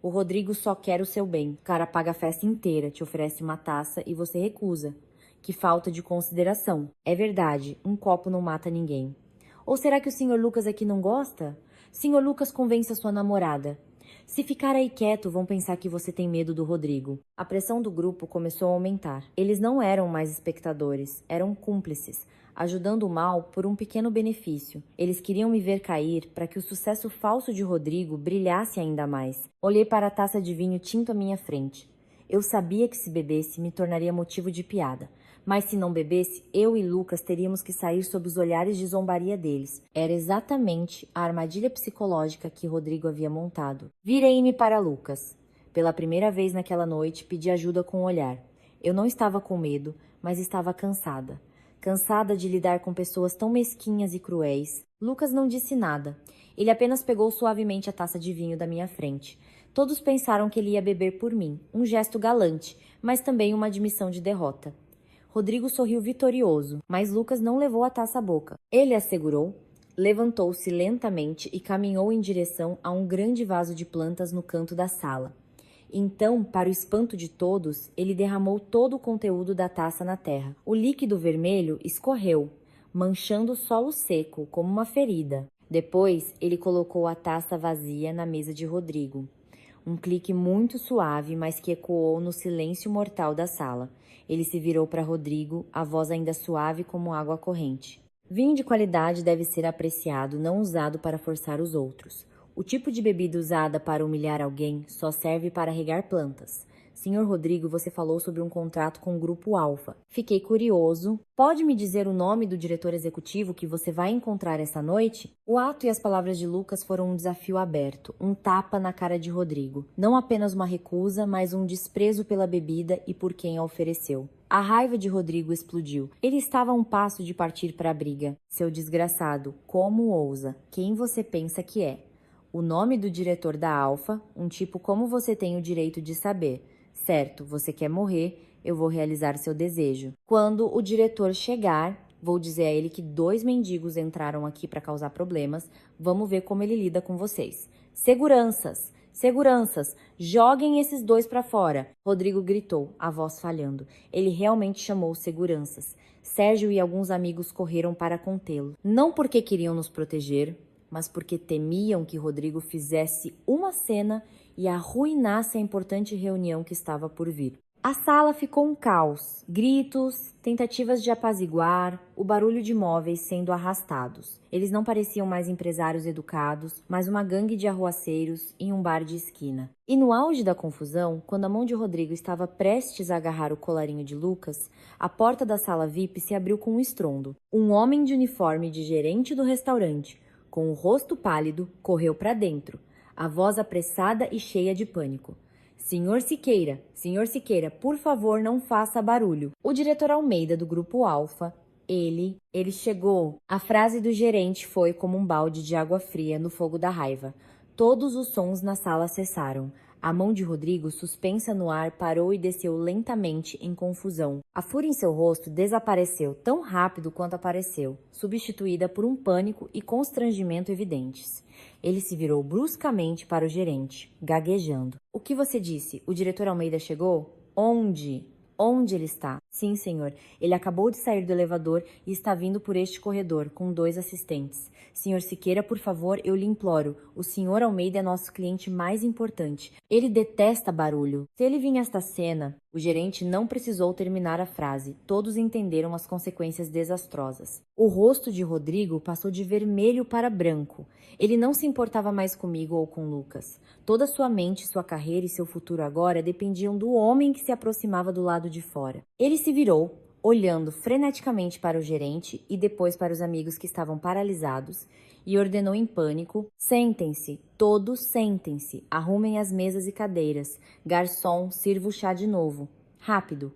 O Rodrigo só quer o seu bem. O cara paga a festa inteira, te oferece uma taça e você recusa. Que falta de consideração. É verdade, um copo não mata ninguém. Ou será que o Sr. Lucas aqui não gosta? Sr. Lucas convence a sua namorada. Se ficar aí quieto, vão pensar que você tem medo do Rodrigo. A pressão do grupo começou a aumentar. Eles não eram mais espectadores, eram cúmplices, ajudando o mal por um pequeno benefício. Eles queriam me ver cair para que o sucesso falso de Rodrigo brilhasse ainda mais. Olhei para a taça de vinho tinto à minha frente. Eu sabia que se bebesse me tornaria motivo de piada. Mas se não bebesse, eu e Lucas teríamos que sair sob os olhares de zombaria deles. Era exatamente a armadilha psicológica que Rodrigo havia montado. Virei-me para Lucas. Pela primeira vez naquela noite, pedi ajuda com o olhar. Eu não estava com medo, mas estava cansada. Cansada de lidar com pessoas tão mesquinhas e cruéis. Lucas não disse nada. Ele apenas pegou suavemente a taça de vinho da minha frente. Todos pensaram que ele ia beber por mim, um gesto galante, mas também uma admissão de derrota. Rodrigo sorriu vitorioso, mas Lucas não levou a taça à boca. Ele a segurou, levantou-se lentamente e caminhou em direção a um grande vaso de plantas no canto da sala. Então, para o espanto de todos, ele derramou todo o conteúdo da taça na terra. O líquido vermelho escorreu, manchando o solo seco, como uma ferida. Depois, ele colocou a taça vazia na mesa de Rodrigo. Um clique muito suave, mas que ecoou no silêncio mortal da sala. Ele se virou para Rodrigo, a voz ainda suave como água corrente. Vinho de qualidade deve ser apreciado, não usado para forçar os outros. O tipo de bebida usada para humilhar alguém só serve para regar plantas. Senhor Rodrigo, você falou sobre um contrato com o Grupo Alfa. Fiquei curioso. Pode me dizer o nome do diretor executivo que você vai encontrar esta noite? O ato e as palavras de Lucas foram um desafio aberto, um tapa na cara de Rodrigo. Não apenas uma recusa, mas um desprezo pela bebida e por quem a ofereceu. A raiva de Rodrigo explodiu. Ele estava a um passo de partir para a briga. Seu desgraçado, como ousa? Quem você pensa que é? O nome do diretor da Alfa, um tipo como você tem o direito de saber. Certo, você quer morrer, eu vou realizar seu desejo. Quando o diretor chegar, vou dizer a ele que 2 mendigos entraram aqui para causar problemas. Vamos ver como ele lida com vocês. Seguranças! Seguranças! Joguem esses 2 para fora! Rodrigo gritou, a voz falhando. Ele realmente chamou seguranças. Sérgio e alguns amigos correram para contê-lo. Não porque queriam nos proteger, mas porque temiam que Rodrigo fizesse uma cena e arruinasse a importante reunião que estava por vir. A sala ficou um caos. Gritos, tentativas de apaziguar, o barulho de móveis sendo arrastados. Eles não pareciam mais empresários educados, mas uma gangue de arruaceiros em um bar de esquina. E no auge da confusão, quando a mão de Rodrigo estava prestes a agarrar o colarinho de Lucas, a porta da sala VIP se abriu com um estrondo. Um homem de uniforme de gerente do restaurante, com o rosto pálido, correu para dentro, a voz apressada e cheia de pânico. Senhor Siqueira, por favor, não faça barulho. O diretor Almeida do Grupo Alfa, ele chegou. A frase do gerente foi como um balde de água fria no fogo da raiva. Todos os sons na sala cessaram. A mão de Rodrigo, suspensa no ar, parou e desceu lentamente, em confusão. A fúria em seu rosto desapareceu tão rápido quanto apareceu, substituída por um pânico e constrangimento evidentes. Ele se virou bruscamente para o gerente, gaguejando. O que você disse? O diretor Almeida chegou? Onde? Onde ele está? Sim, senhor. Ele acabou de sair do elevador e está vindo por este corredor, com 2 assistentes. Senhor Siqueira, por favor, eu lhe imploro. O senhor Almeida é nosso cliente mais importante. Ele detesta barulho. Se ele vinha esta cena... O gerente não precisou terminar a frase. Todos entenderam as consequências desastrosas. O rosto de Rodrigo passou de vermelho para branco. Ele não se importava mais comigo ou com Lucas. Toda sua mente, sua carreira e seu futuro agora dependiam do homem que se aproximava do lado de fora. Ele se virou, olhando freneticamente para o gerente e depois para os amigos que estavam paralisados, e ordenou em pânico: sentem-se, todos sentem-se, arrumem as mesas e cadeiras. Garçom, sirva o chá de novo. Rápido.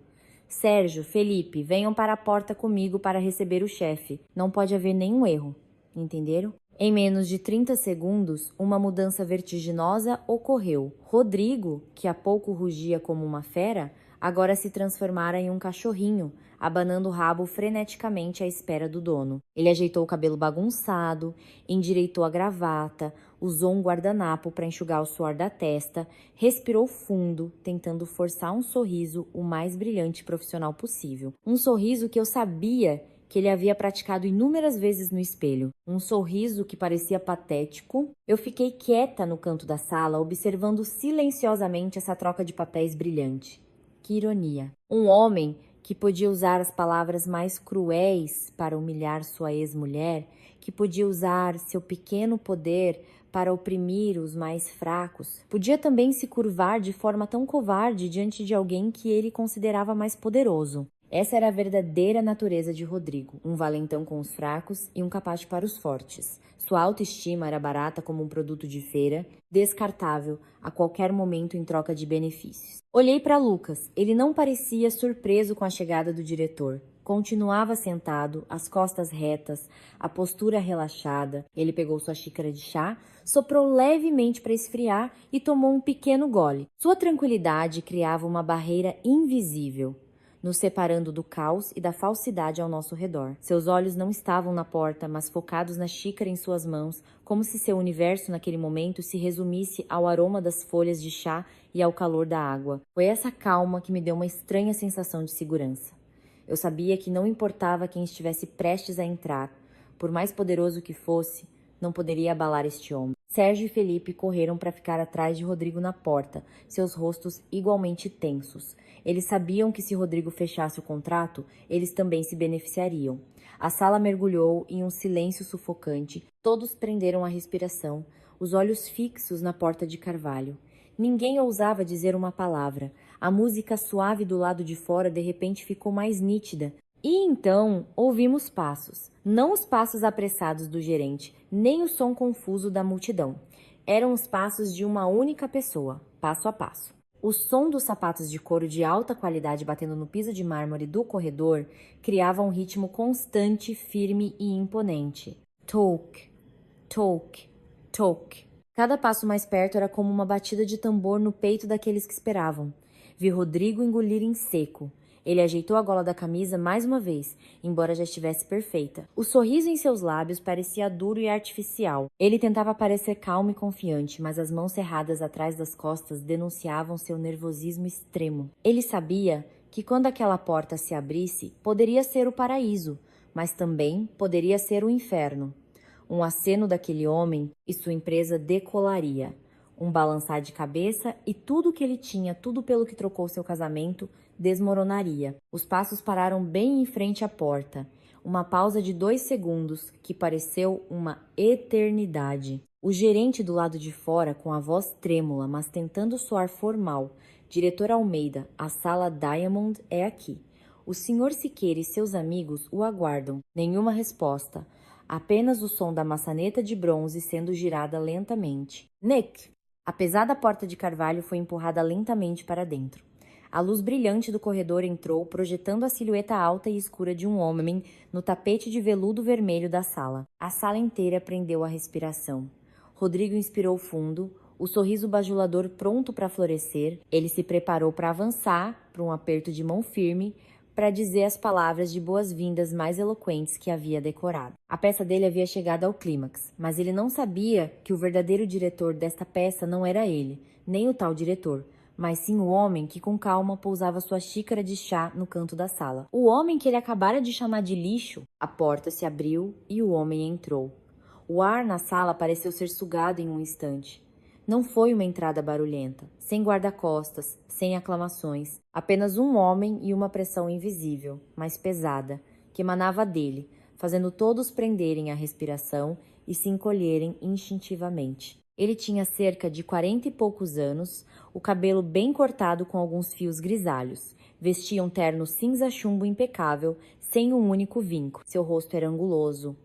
Sérgio, Felipe, venham para a porta comigo para receber o chefe. Não pode haver nenhum erro. Entenderam? Em menos de 30 segundos, uma mudança vertiginosa ocorreu. Rodrigo, que há pouco rugia como uma fera, agora se transformara em um cachorrinho, abanando o rabo freneticamente à espera do dono. Ele ajeitou o cabelo bagunçado, endireitou a gravata, usou um guardanapo para enxugar o suor da testa, respirou fundo, tentando forçar um sorriso o mais brilhante e profissional possível. Um sorriso que eu sabia que ele havia praticado inúmeras vezes no espelho. Um sorriso que parecia patético. Eu fiquei quieta no canto da sala, observando silenciosamente essa troca de papéis brilhante. Que ironia. Um homem que podia usar as palavras mais cruéis para humilhar sua ex-mulher, que podia usar seu pequeno poder para oprimir os mais fracos, podia também se curvar de forma tão covarde diante de alguém que ele considerava mais poderoso. Essa era a verdadeira natureza de Rodrigo, um valentão com os fracos e um capacho para os fortes. Sua autoestima era barata como um produto de feira, descartável a qualquer momento em troca de benefícios. Olhei para Lucas. Ele não parecia surpreso com a chegada do diretor. Continuava sentado, as costas retas, a postura relaxada. Ele pegou sua xícara de chá, soprou levemente para esfriar e tomou um pequeno gole. Sua tranquilidade criava uma barreira invisível, nos separando do caos e da falsidade ao nosso redor. Seus olhos não estavam na porta, mas focados na xícara em suas mãos, como se seu universo naquele momento se resumisse ao aroma das folhas de chá e ao calor da água. Foi essa calma que me deu uma estranha sensação de segurança. Eu sabia que não importava quem estivesse prestes a entrar, por mais poderoso que fosse, não poderia abalar este homem. Sérgio e Felipe correram para ficar atrás de Rodrigo na porta, seus rostos igualmente tensos. Eles sabiam que se Rodrigo fechasse o contrato, eles também se beneficiariam. A sala mergulhou em um silêncio sufocante. Todos prenderam a respiração, os olhos fixos na porta de carvalho. Ninguém ousava dizer uma palavra. A música suave do lado de fora de repente ficou mais nítida. E então ouvimos passos. Não os passos apressados do gerente, nem o som confuso da multidão. Eram os passos de uma única pessoa, passo a passo. O som dos sapatos de couro de alta qualidade batendo no piso de mármore do corredor criava um ritmo constante, firme e imponente. Toque, toque, toque. Cada passo mais perto era como uma batida de tambor no peito daqueles que esperavam. Vi Rodrigo engolir em seco. Ele ajeitou a gola da camisa mais uma vez, embora já estivesse perfeita. O sorriso em seus lábios parecia duro e artificial. Ele tentava parecer calmo e confiante, mas as mãos cerradas atrás das costas denunciavam seu nervosismo extremo. Ele sabia que quando aquela porta se abrisse, poderia ser o paraíso, mas também poderia ser o inferno. Um aceno daquele homem e sua empresa decolaria. Um balançar de cabeça e tudo o que ele tinha, tudo pelo que trocou seu casamento, desmoronaria. Os passos pararam bem em frente à porta. Uma pausa de 2 segundos, que pareceu uma eternidade. O gerente do lado de fora, com a voz trêmula, mas tentando soar formal. Diretor Almeida, a sala Diamond é aqui. O senhor Siqueira e seus amigos o aguardam. Nenhuma resposta. Apenas o som da maçaneta de bronze sendo girada lentamente. Nick! A pesada porta de carvalho foi empurrada lentamente para dentro. A luz brilhante do corredor entrou, projetando a silhueta alta e escura de um homem no tapete de veludo vermelho da sala. A sala inteira prendeu a respiração. Rodrigo inspirou fundo, o sorriso bajulador pronto para florescer. Ele se preparou para avançar, para um aperto de mão firme, para dizer as palavras de boas-vindas mais eloquentes que havia decorado. A peça dele havia chegado ao clímax, mas ele não sabia que o verdadeiro diretor desta peça não era ele, nem o tal diretor, mas sim o homem que com calma pousava sua xícara de chá no canto da sala. O homem que ele acabara de chamar de lixo. A porta se abriu e o homem entrou. O ar na sala pareceu ser sugado em um instante. Não foi uma entrada barulhenta, sem guarda-costas, sem aclamações. Apenas um homem e uma pressão invisível, mas pesada, que emanava dele, fazendo todos prenderem a respiração e se encolherem instintivamente. Ele tinha cerca de 40 e poucos anos, o cabelo bem cortado com alguns fios grisalhos. Vestia um terno cinza chumbo impecável, sem um único vinco. Seu rosto era anguloso,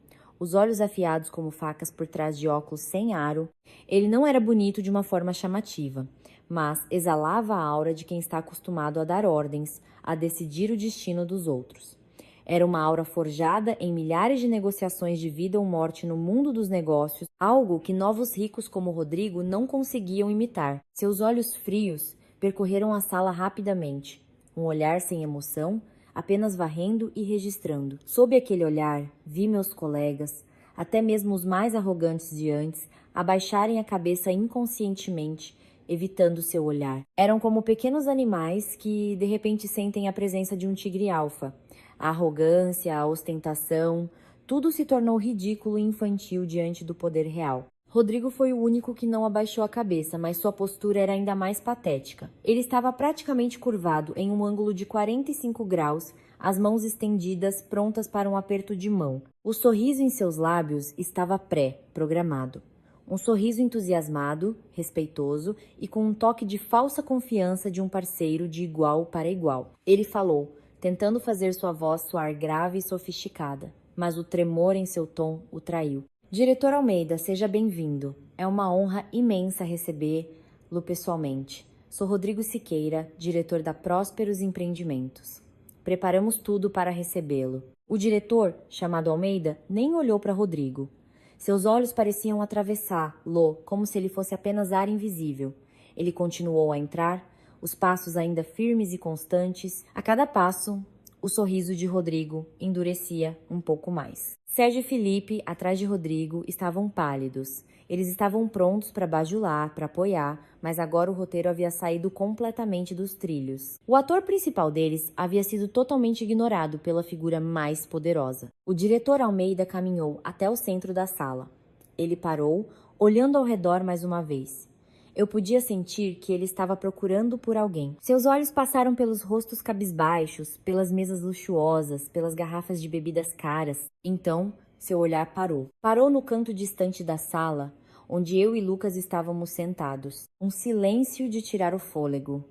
os olhos afiados como facas por trás de óculos sem aro. Ele não era bonito de uma forma chamativa, mas exalava a aura de quem está acostumado a dar ordens, a decidir o destino dos outros. Era uma aura forjada em milhares de negociações de vida ou morte no mundo dos negócios, algo que novos ricos como Rodrigo não conseguiam imitar. Seus olhos frios percorreram a sala rapidamente, um olhar sem emoção, apenas varrendo e registrando. Sob aquele olhar, vi meus colegas, até mesmo os mais arrogantes de antes, abaixarem a cabeça inconscientemente, evitando seu olhar. Eram como pequenos animais que de repente sentem a presença de um tigre alfa. A arrogância, a ostentação, tudo se tornou ridículo e infantil diante do poder real. Rodrigo foi o único que não abaixou a cabeça, mas sua postura era ainda mais patética. Ele estava praticamente curvado em um ângulo de 45 graus, as mãos estendidas, prontas para um aperto de mão. O sorriso em seus lábios estava pré-programado. Um sorriso entusiasmado, respeitoso e com um toque de falsa confiança de um parceiro de igual para igual. Ele falou, tentando fazer sua voz soar grave e sofisticada, mas o tremor em seu tom o traiu. Diretor Almeida, seja bem-vindo. É uma honra imensa recebê-lo pessoalmente. Sou Rodrigo Siqueira, diretor da Prósperos Empreendimentos. Preparamos tudo para recebê-lo. O diretor, chamado Almeida, nem olhou para Rodrigo. Seus olhos pareciam atravessá-lo, como se ele fosse apenas ar invisível. Ele continuou a entrar, os passos ainda firmes e constantes. A cada passo, o sorriso de Rodrigo endurecia um pouco mais. Sérgio e Felipe, atrás de Rodrigo, estavam pálidos. Eles estavam prontos para bajular, para apoiar, mas agora o roteiro havia saído completamente dos trilhos. O ator principal deles havia sido totalmente ignorado pela figura mais poderosa. O diretor Almeida caminhou até o centro da sala. Ele parou, olhando ao redor mais uma vez. Eu podia sentir que ele estava procurando por alguém. Seus olhos passaram pelos rostos cabisbaixos, pelas mesas luxuosas, pelas garrafas de bebidas caras. Então, seu olhar parou. Parou no canto distante da sala, onde eu e Lucas estávamos sentados. Um silêncio de tirar o fôlego.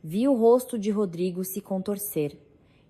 Vi o rosto de Rodrigo se contorcer.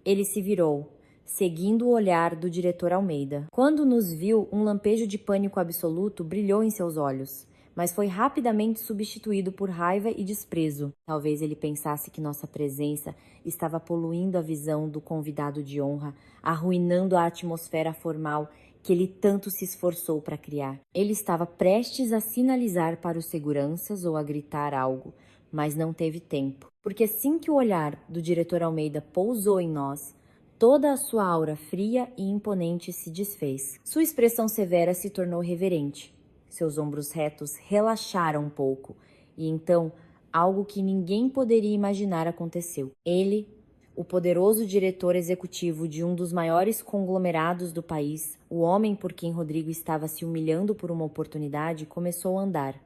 Ele se virou, seguindo o olhar do diretor Almeida. Quando nos viu, um lampejo de pânico absoluto brilhou em seus olhos, mas foi rapidamente substituído por raiva e desprezo. Talvez ele pensasse que nossa presença estava poluindo a visão do convidado de honra, arruinando a atmosfera formal que ele tanto se esforçou para criar. Ele estava prestes a sinalizar para os seguranças ou a gritar algo, mas não teve tempo, porque assim que o olhar do diretor Almeida pousou em nós, toda a sua aura fria e imponente se desfez. Sua expressão severa se tornou reverente. Seus ombros retos relaxaram um pouco, e então algo que ninguém poderia imaginar aconteceu. Ele, o poderoso diretor executivo de um dos maiores conglomerados do país, o homem por quem Rodrigo estava se humilhando por uma oportunidade, começou a andar.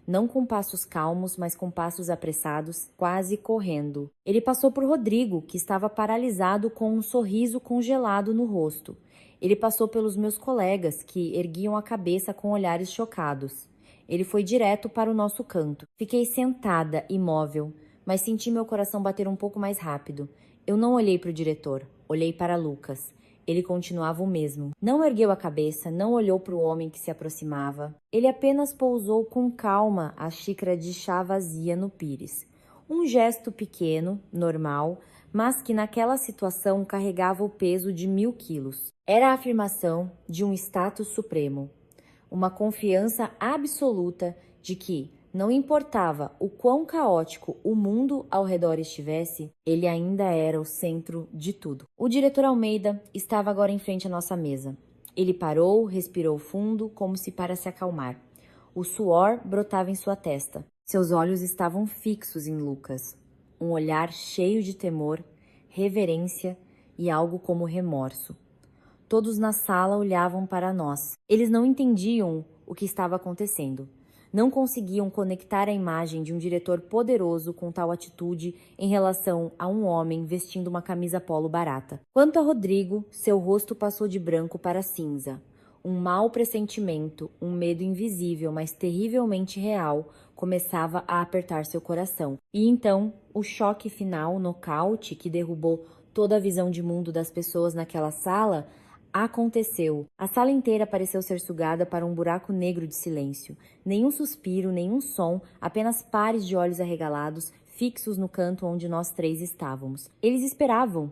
Não com passos calmos, mas com passos apressados, quase correndo. Ele passou por Rodrigo, que estava paralisado com um sorriso congelado no rosto. Ele passou pelos meus colegas, que erguiam a cabeça com olhares chocados. Ele foi direto para o nosso canto. Fiquei sentada, imóvel, mas senti meu coração bater um pouco mais rápido. Eu não olhei para o diretor, olhei para Lucas. ele continuava o mesmo. Não ergueu a cabeça, não olhou para o homem que se aproximava. Ele apenas pousou com calma a xícara de chá vazia no pires. Um gesto pequeno, normal, mas que naquela situação carregava o peso de 1000 quilos. Era a afirmação de um status supremo, uma confiança absoluta de que, não importava o quão caótico o mundo ao redor estivesse, ele ainda era o centro de tudo. O diretor Almeida estava agora em frente à nossa mesa. Ele parou, respirou fundo, como se para se acalmar. O suor brotava em sua testa. Seus olhos estavam fixos em Lucas. Um olhar cheio de temor, reverência e algo como remorso. Todos na sala olhavam para nós. Eles não entendiam o que estava acontecendo. Não conseguiam conectar a imagem de um diretor poderoso com tal atitude em relação a um homem vestindo uma camisa polo barata. Quanto a Rodrigo, seu rosto passou de branco para cinza. Um mau pressentimento, um medo invisível, mas terrivelmente real, começava a apertar seu coração. E então, o choque final, o nocaute que derrubou toda a visão de mundo das pessoas naquela sala, aconteceu. A sala inteira pareceu ser sugada para um buraco negro de silêncio. Nenhum suspiro, nenhum som, apenas pares de olhos arregalados, fixos no canto onde nós três estávamos. Eles esperavam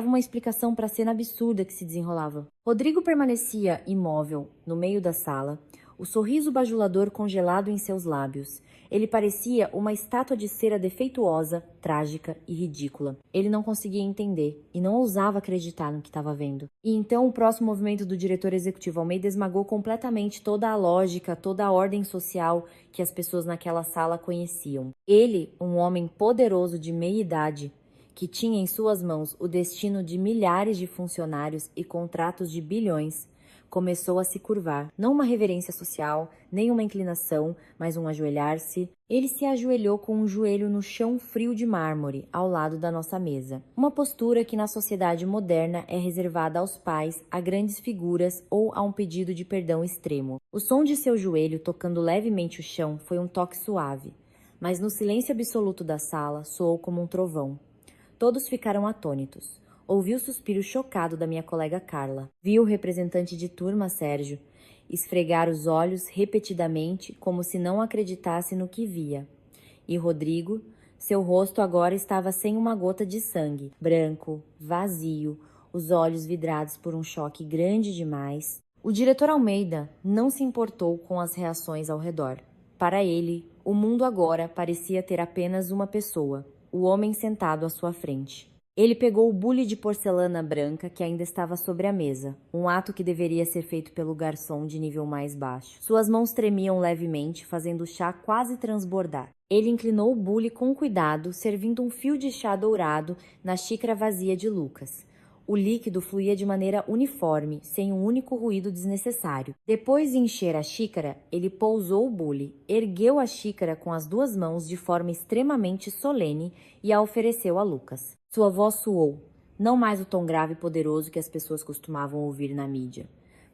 uma explicação para a cena absurda que se desenrolava. Rodrigo permanecia imóvel, no meio da sala, o sorriso bajulador congelado em seus lábios. Ele parecia uma estátua de cera defeituosa, trágica e ridícula. Ele não conseguia entender e não ousava acreditar no que estava vendo. E então o próximo movimento do diretor executivo Almeida esmagou completamente toda a lógica, toda a ordem social que as pessoas naquela sala conheciam. Ele, um homem poderoso de meia idade, que tinha em suas mãos o destino de milhares de funcionários e contratos de bilhões, começou a se curvar. Não uma reverência social, nem uma inclinação, mas um ajoelhar-se. Ele se ajoelhou com um joelho no chão frio de mármore, ao lado da nossa mesa. Uma postura que na sociedade moderna é reservada aos pais, a grandes figuras ou a um pedido de perdão extremo. O som de seu joelho tocando levemente o chão foi um toque suave, mas no silêncio absoluto da sala soou como um trovão. Todos ficaram atônitos. Ouvi o suspiro chocado da minha colega Carla. Vi o representante de turma, Sérgio, esfregar os olhos repetidamente como se não acreditasse no que via. E Rodrigo, seu rosto agora estava sem uma gota de sangue, branco, vazio, os olhos vidrados por um choque grande demais. O diretor Almeida não se importou com as reações ao redor. Para ele, o mundo agora parecia ter apenas uma pessoa, o homem sentado à sua frente. Ele pegou o bule de porcelana branca que ainda estava sobre a mesa, um ato que deveria ser feito pelo garçom de nível mais baixo. Suas mãos tremiam levemente, fazendo o chá quase transbordar. Ele inclinou o bule com cuidado, servindo um fio de chá dourado na xícara vazia de Lucas. O líquido fluía de maneira uniforme, sem um único ruído desnecessário. Depois de encher a xícara, ele pousou o bule, ergueu a xícara com as duas mãos de forma extremamente solene e a ofereceu a Lucas. Sua voz soou, não mais o tom grave e poderoso que as pessoas costumavam ouvir na mídia,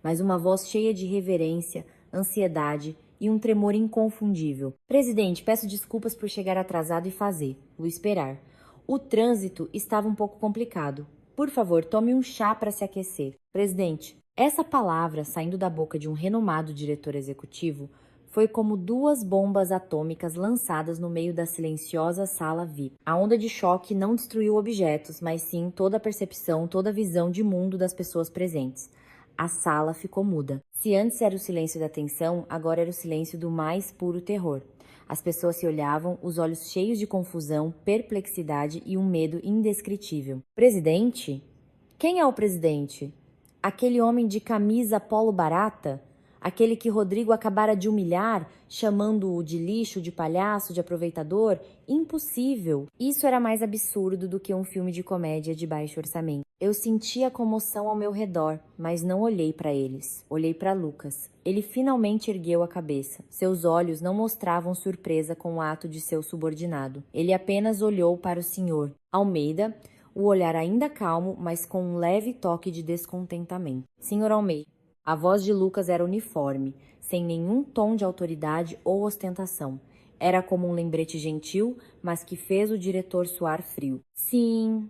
mas uma voz cheia de reverência, ansiedade e um tremor inconfundível. Presidente, peço desculpas por chegar atrasado e o esperar. O trânsito estava um pouco complicado. Por favor, tome um chá para se aquecer. Presidente, essa palavra saindo da boca de um renomado diretor executivo foi como duas bombas atômicas lançadas no meio da silenciosa sala VIP. A onda de choque não destruiu objetos, mas sim toda a percepção, toda a visão de mundo das pessoas presentes. A sala ficou muda. Se antes era o silêncio da tensão, agora era o silêncio do mais puro terror. As pessoas se olhavam, os olhos cheios de confusão, perplexidade e um medo indescritível. Presidente? Quem é o presidente? Aquele homem de camisa polo barata? Aquele que Rodrigo acabara de humilhar, chamando-o de lixo, de palhaço, de aproveitador? Impossível! Isso era mais absurdo do que um filme de comédia de baixo orçamento. Eu sentia comoção ao meu redor, mas não olhei para eles. Olhei para Lucas. Ele finalmente ergueu a cabeça. Seus olhos não mostravam surpresa com o ato de seu subordinado. Ele apenas olhou para o senhor Almeida, o olhar ainda calmo, mas com um leve toque de descontentamento. Senhor Almeida. A voz de Lucas era uniforme, sem nenhum tom de autoridade ou ostentação. Era como um lembrete gentil, mas que fez o diretor suar frio. Sim,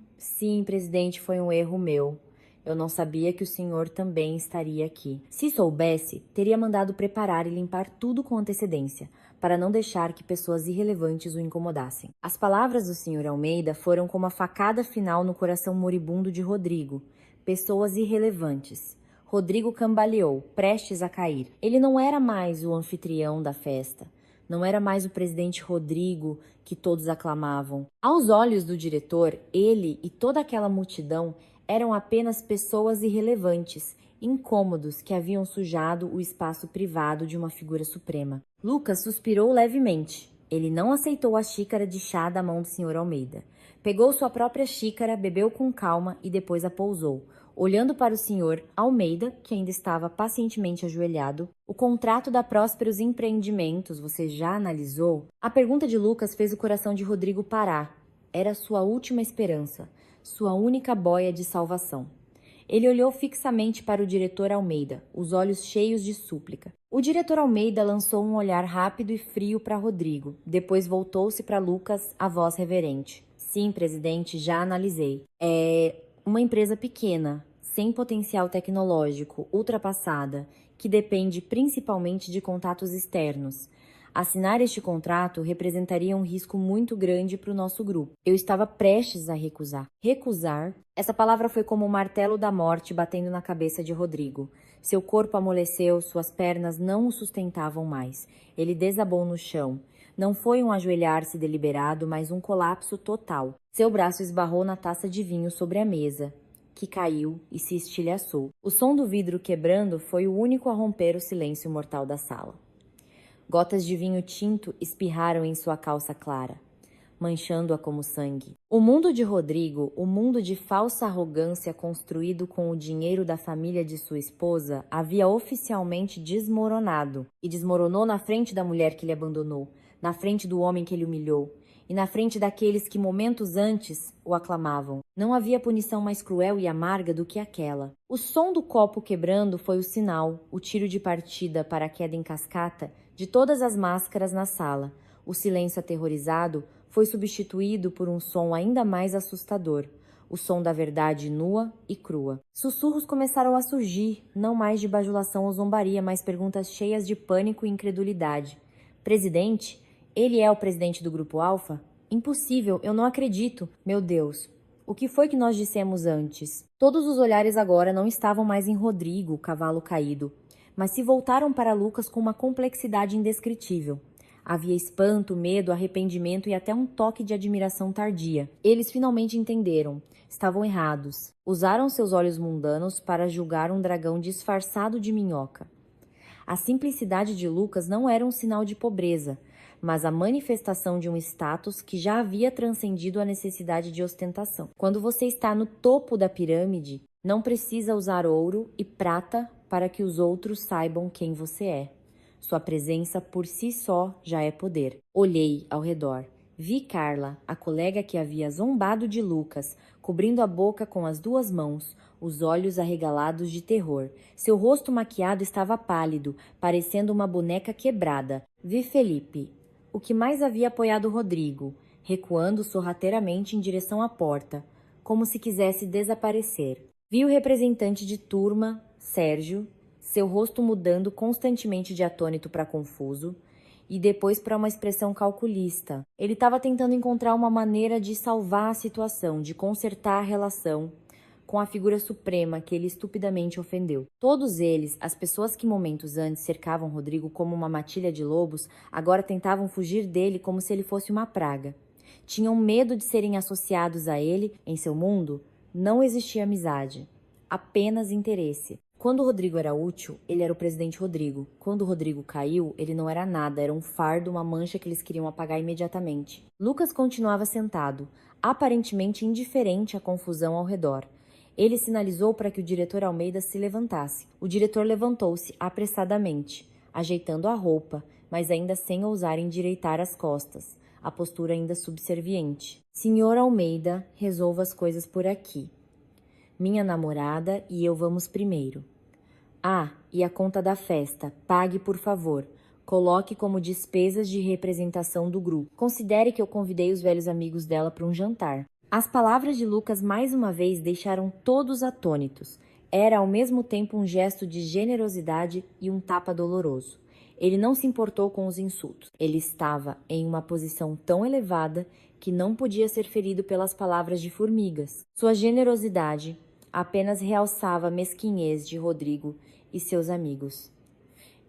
presidente, foi um erro meu. Eu não sabia que o senhor também estaria aqui. Se soubesse, teria mandado preparar e limpar tudo com antecedência, para não deixar que pessoas irrelevantes o incomodassem. As palavras do senhor Almeida foram como a facada final no coração moribundo de Rodrigo. Pessoas irrelevantes. Rodrigo cambaleou, prestes a cair. Ele não era mais o anfitrião da festa. Não era mais o presidente Rodrigo que todos aclamavam. Aos olhos do diretor, ele e toda aquela multidão eram apenas pessoas irrelevantes, incômodos que haviam sujado o espaço privado de uma figura suprema. Lucas suspirou levemente. Ele não aceitou a xícara de chá da mão do Sr. Almeida. Pegou sua própria xícara, bebeu com calma e depois a pousou. Olhando para o Sr. Almeida, que ainda estava pacientemente ajoelhado, o contrato da Prósperos Empreendimentos você já analisou? A pergunta de Lucas fez o coração de Rodrigo parar. Era sua última esperança, sua única boia de salvação. Ele olhou fixamente para o diretor Almeida, os olhos cheios de súplica. O diretor Almeida lançou um olhar rápido e frio para Rodrigo. Depois voltou-se para Lucas, a voz reverente. Sim, presidente, já analisei. É uma empresa pequena, sem potencial tecnológico, ultrapassada, que depende principalmente de contatos externos. Assinar este contrato representaria um risco muito grande para o nosso grupo. Eu estava prestes a recusar. Recusar? Essa palavra foi como o martelo da morte batendo na cabeça de Rodrigo. Seu corpo amoleceu, suas pernas não o sustentavam mais. Ele desabou no chão. Não foi um ajoelhar-se deliberado, mas um colapso total. Seu braço esbarrou na taça de vinho sobre a mesa, que caiu e se estilhaçou. O som do vidro quebrando foi o único a romper o silêncio mortal da sala. Gotas de vinho tinto espirraram em sua calça clara, manchando-a como sangue. O mundo de Rodrigo, o mundo de falsa arrogância construído com o dinheiro da família de sua esposa, havia oficialmente desmoronado. E desmoronou na frente da mulher que ele abandonou, na frente do homem que ele humilhou, e na frente daqueles que momentos antes o aclamavam. Não havia punição mais cruel e amarga do que aquela. O som do copo quebrando foi o sinal, o tiro de partida para a queda em cascata de todas as máscaras na sala. O silêncio aterrorizado foi substituído por um som ainda mais assustador, o som da verdade nua e crua. Sussurros começaram a surgir, não mais de bajulação ou zombaria, mas perguntas cheias de pânico e incredulidade. Presidente? Ele é o presidente do Grupo Alfa? Impossível, eu não acredito. Meu Deus, o que foi que nós dissemos antes? Todos os olhares agora não estavam mais em Rodrigo, o cavalo caído, mas se voltaram para Lucas com uma complexidade indescritível. Havia espanto, medo, arrependimento e até um toque de admiração tardia. Eles finalmente entenderam. Estavam errados. Usaram seus olhos mundanos para julgar um dragão disfarçado de minhoca. A simplicidade de Lucas não era um sinal de pobreza, mas a manifestação de um status que já havia transcendido a necessidade de ostentação. Quando você está no topo da pirâmide, não precisa usar ouro e prata para que os outros saibam quem você é. Sua presença por si só já é poder. Olhei ao redor. Vi Carla, a colega que havia zombado de Lucas, cobrindo a boca com as duas mãos, os olhos arregalados de terror. Seu rosto maquiado estava pálido, parecendo uma boneca quebrada. Vi Felipe, o que mais havia apoiado Rodrigo, recuando sorrateiramente em direção à porta, como se quisesse desaparecer. Vi o representante de turma, Sérgio, seu rosto mudando constantemente de atônito para confuso, e depois para uma expressão calculista. Ele estava tentando encontrar uma maneira de salvar a situação, de consertar a relação com a figura suprema que ele estupidamente ofendeu. Todos eles, as pessoas que momentos antes cercavam Rodrigo como uma matilha de lobos, agora tentavam fugir dele como se ele fosse uma praga. Tinham medo de serem associados a ele. Em seu mundo, não existia amizade, apenas interesse. Quando o Rodrigo era útil, ele era o presidente Rodrigo. Quando o Rodrigo caiu, ele não era nada, era um fardo, uma mancha que eles queriam apagar imediatamente. Lucas continuava sentado, aparentemente indiferente à confusão ao redor. Ele sinalizou para que o diretor Almeida se levantasse. O diretor levantou-se apressadamente, ajeitando a roupa, mas ainda sem ousar endireitar as costas, a postura ainda subserviente. Senhor Almeida, resolva as coisas por aqui. Minha namorada e eu vamos primeiro. Ah, e a conta da festa, pague por favor. Coloque como despesas de representação do grupo. Considere que eu convidei os velhos amigos dela para um jantar. As palavras de Lucas mais uma vez deixaram todos atônitos. Era ao mesmo tempo um gesto de generosidade e um tapa doloroso. Ele não se importou com os insultos. Ele estava em uma posição tão elevada que não podia ser ferido pelas palavras de formigas. Sua generosidade apenas realçava a mesquinhez de Rodrigo e seus amigos.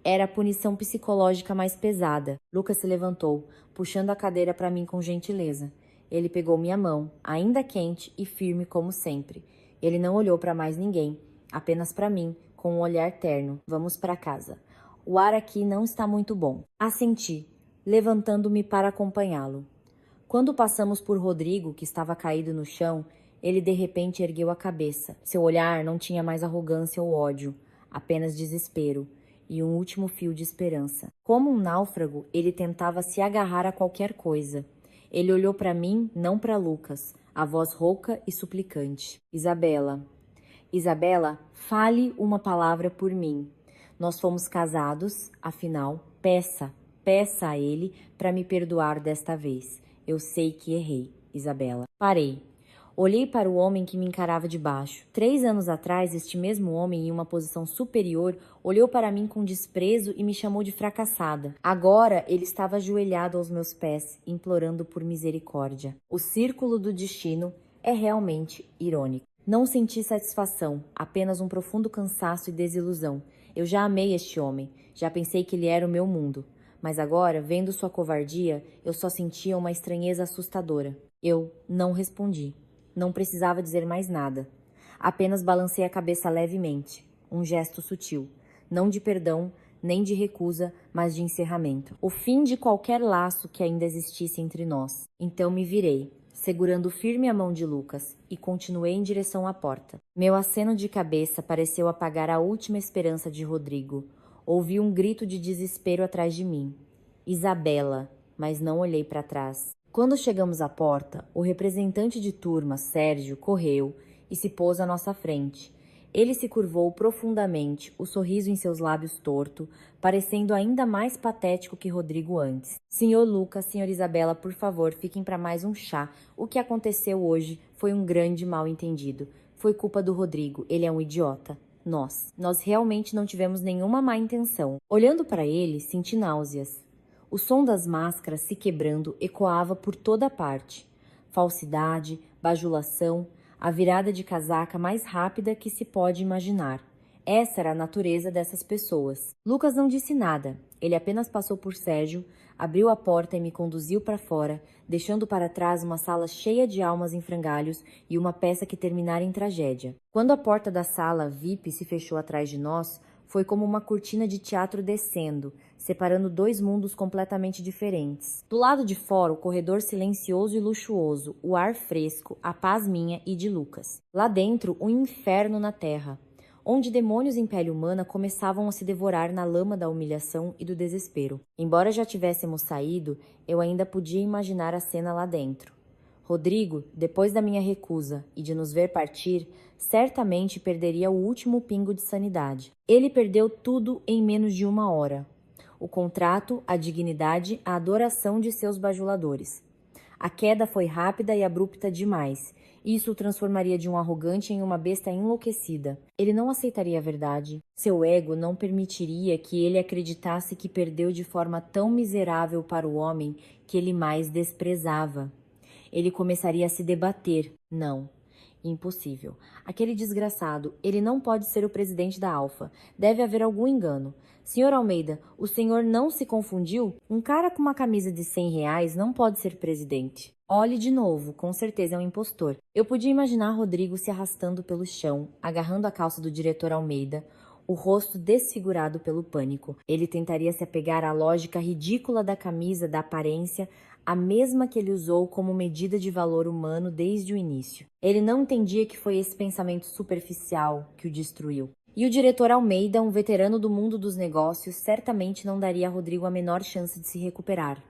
Era a punição psicológica mais pesada. Lucas se levantou, puxando a cadeira para mim com gentileza. Ele pegou minha mão, ainda quente e firme como sempre. Ele não olhou para mais ninguém, apenas para mim, com um olhar terno. Vamos para casa. O ar aqui não está muito bom. Assenti, levantando-me para acompanhá-lo. Quando passamos por Rodrigo, que estava caído no chão, ele de repente ergueu a cabeça. Seu olhar não tinha mais arrogância ou ódio, apenas desespero e um último fio de esperança. Como um náufrago, ele tentava se agarrar a qualquer coisa. Ele olhou para mim, não para Lucas, a voz rouca e suplicante. Isabela, fale uma palavra por mim. Nós fomos casados, afinal, peça a ele para me perdoar desta vez. Eu sei que errei, Isabela. Parei. Olhei para o homem que me encarava de baixo. 3 anos atrás, este mesmo homem, em uma posição superior, olhou para mim com desprezo e me chamou de fracassada. Agora, ele estava ajoelhado aos meus pés, implorando por misericórdia. O círculo do destino é realmente irônico. Não senti satisfação, apenas um profundo cansaço e desilusão. Eu já amei este homem, já pensei que ele era o meu mundo. Mas agora, vendo sua covardia, eu só sentia uma estranheza assustadora. Eu não respondi. Não precisava dizer mais nada. Apenas balancei a cabeça levemente. Um gesto sutil. Não de perdão, nem de recusa, mas de encerramento. O fim de qualquer laço que ainda existisse entre nós. Então me virei, segurando firme a mão de Lucas, e continuei em direção à porta. Meu aceno de cabeça pareceu apagar a última esperança de Rodrigo. Ouvi um grito de desespero atrás de mim. Isabela, mas não olhei para trás. Quando chegamos à porta, o representante de turma, Sérgio, correu e se pôs à nossa frente. Ele se curvou profundamente, o sorriso em seus lábios torto, parecendo ainda mais patético que Rodrigo antes. Senhor Lucas, senhora Isabela, por favor, fiquem para mais um chá. O que aconteceu hoje foi um grande mal-entendido. Foi culpa do Rodrigo, ele é um idiota. Nós realmente não tivemos nenhuma má intenção. Olhando para ele, senti náuseas. O som das máscaras se quebrando ecoava por toda parte. Falsidade, bajulação, a virada de casaca mais rápida que se pode imaginar. Essa era a natureza dessas pessoas. Lucas não disse nada. Ele apenas passou por Sérgio, abriu a porta e me conduziu para fora, deixando para trás uma sala cheia de almas em frangalhos e uma peça que terminara em tragédia. Quando a porta da sala VIP se fechou atrás de nós, foi como uma cortina de teatro descendo, separando 2 mundos completamente diferentes. Do lado de fora, o corredor silencioso e luxuoso, o ar fresco, a paz minha e de Lucas. Lá dentro, um inferno na terra, onde demônios em pele humana começavam a se devorar na lama da humilhação e do desespero. Embora já tivéssemos saído, eu ainda podia imaginar a cena lá dentro. Rodrigo, depois da minha recusa e de nos ver partir, certamente perderia o último pingo de sanidade. Ele perdeu tudo em menos de 1 hora. O contrato, a dignidade, a adoração de seus bajuladores. A queda foi rápida e abrupta demais. Isso o transformaria de um arrogante em uma besta enlouquecida. Ele não aceitaria a verdade. Seu ego não permitiria que ele acreditasse que perdeu de forma tão miserável para o homem que ele mais desprezava. Ele começaria a se debater. Não. Impossível. Aquele desgraçado, ele não pode ser o presidente da Alfa. Deve haver algum engano. Senhor Almeida, o senhor não se confundiu? Um cara com uma camisa de R$ 100 não pode ser presidente. Olhe de novo, com certeza é um impostor. Eu podia imaginar Rodrigo se arrastando pelo chão, agarrando a calça do diretor Almeida, o rosto desfigurado pelo pânico. Ele tentaria se apegar à lógica ridícula da camisa, da aparência, a mesma que ele usou como medida de valor humano desde o início. Ele não entendia que foi esse pensamento superficial que o destruiu. E o diretor Almeida, um veterano do mundo dos negócios, certamente não daria a Rodrigo a menor chance de se recuperar.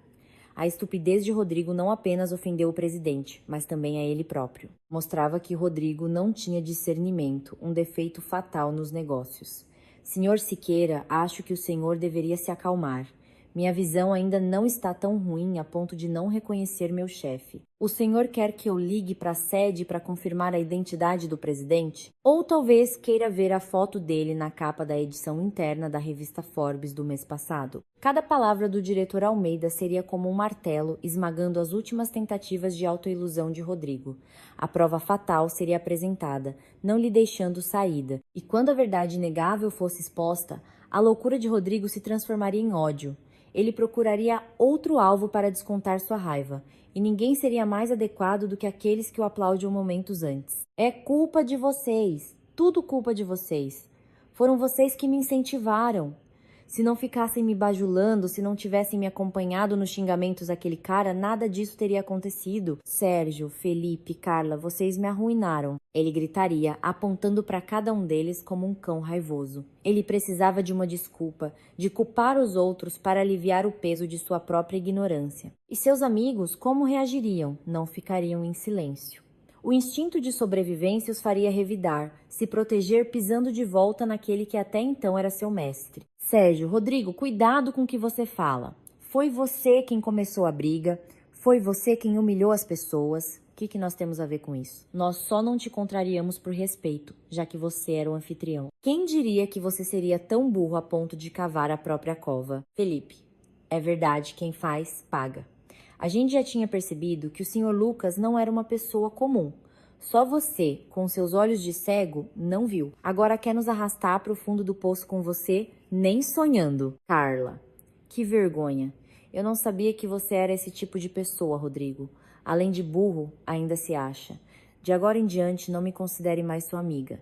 A estupidez de Rodrigo não apenas ofendeu o presidente, mas também a ele próprio. Mostrava que Rodrigo não tinha discernimento, um defeito fatal nos negócios. Senhor Siqueira, acho que o senhor deveria se acalmar. Minha visão ainda não está tão ruim a ponto de não reconhecer meu chefe. O senhor quer que eu ligue para a sede para confirmar a identidade do presidente? Ou talvez queira ver a foto dele na capa da edição interna da revista Forbes do mês passado. Cada palavra do diretor Almeida seria como um martelo esmagando as últimas tentativas de autoilusão de Rodrigo. A prova fatal seria apresentada, não lhe deixando saída. E quando a verdade inegável fosse exposta, a loucura de Rodrigo se transformaria em ódio. Ele procuraria outro alvo para descontar sua raiva, e ninguém seria mais adequado do que aqueles que o aplaudiam momentos antes. É culpa de vocês, tudo culpa de vocês. Foram vocês que me incentivaram. Se não ficassem me bajulando, se não tivessem me acompanhado nos xingamentos daquele cara, nada disso teria acontecido. Sérgio, Felipe, Carla, vocês me arruinaram. Ele gritaria, apontando para cada um deles como um cão raivoso. Ele precisava de uma desculpa, de culpar os outros para aliviar o peso de sua própria ignorância. E seus amigos, como reagiriam? Não ficariam em silêncio. O instinto de sobrevivência os faria revidar, se proteger pisando de volta naquele que até então era seu mestre. Sérgio, Rodrigo, cuidado com o que você fala. Foi você quem começou a briga, foi você quem humilhou as pessoas. O que nós temos a ver com isso? Nós só não te contrariamos por respeito, já que você era o anfitrião. Quem diria que você seria tão burro a ponto de cavar a própria cova? Felipe, é verdade, quem faz, paga. A gente já tinha percebido que o Sr. Lucas não era uma pessoa comum. Só você, com seus olhos de cego, não viu. Agora quer nos arrastar para o fundo do poço com você, nem sonhando. Carla, que vergonha. Eu não sabia que você era esse tipo de pessoa, Rodrigo. Além de burro, ainda se acha. De agora em diante, não me considere mais sua amiga.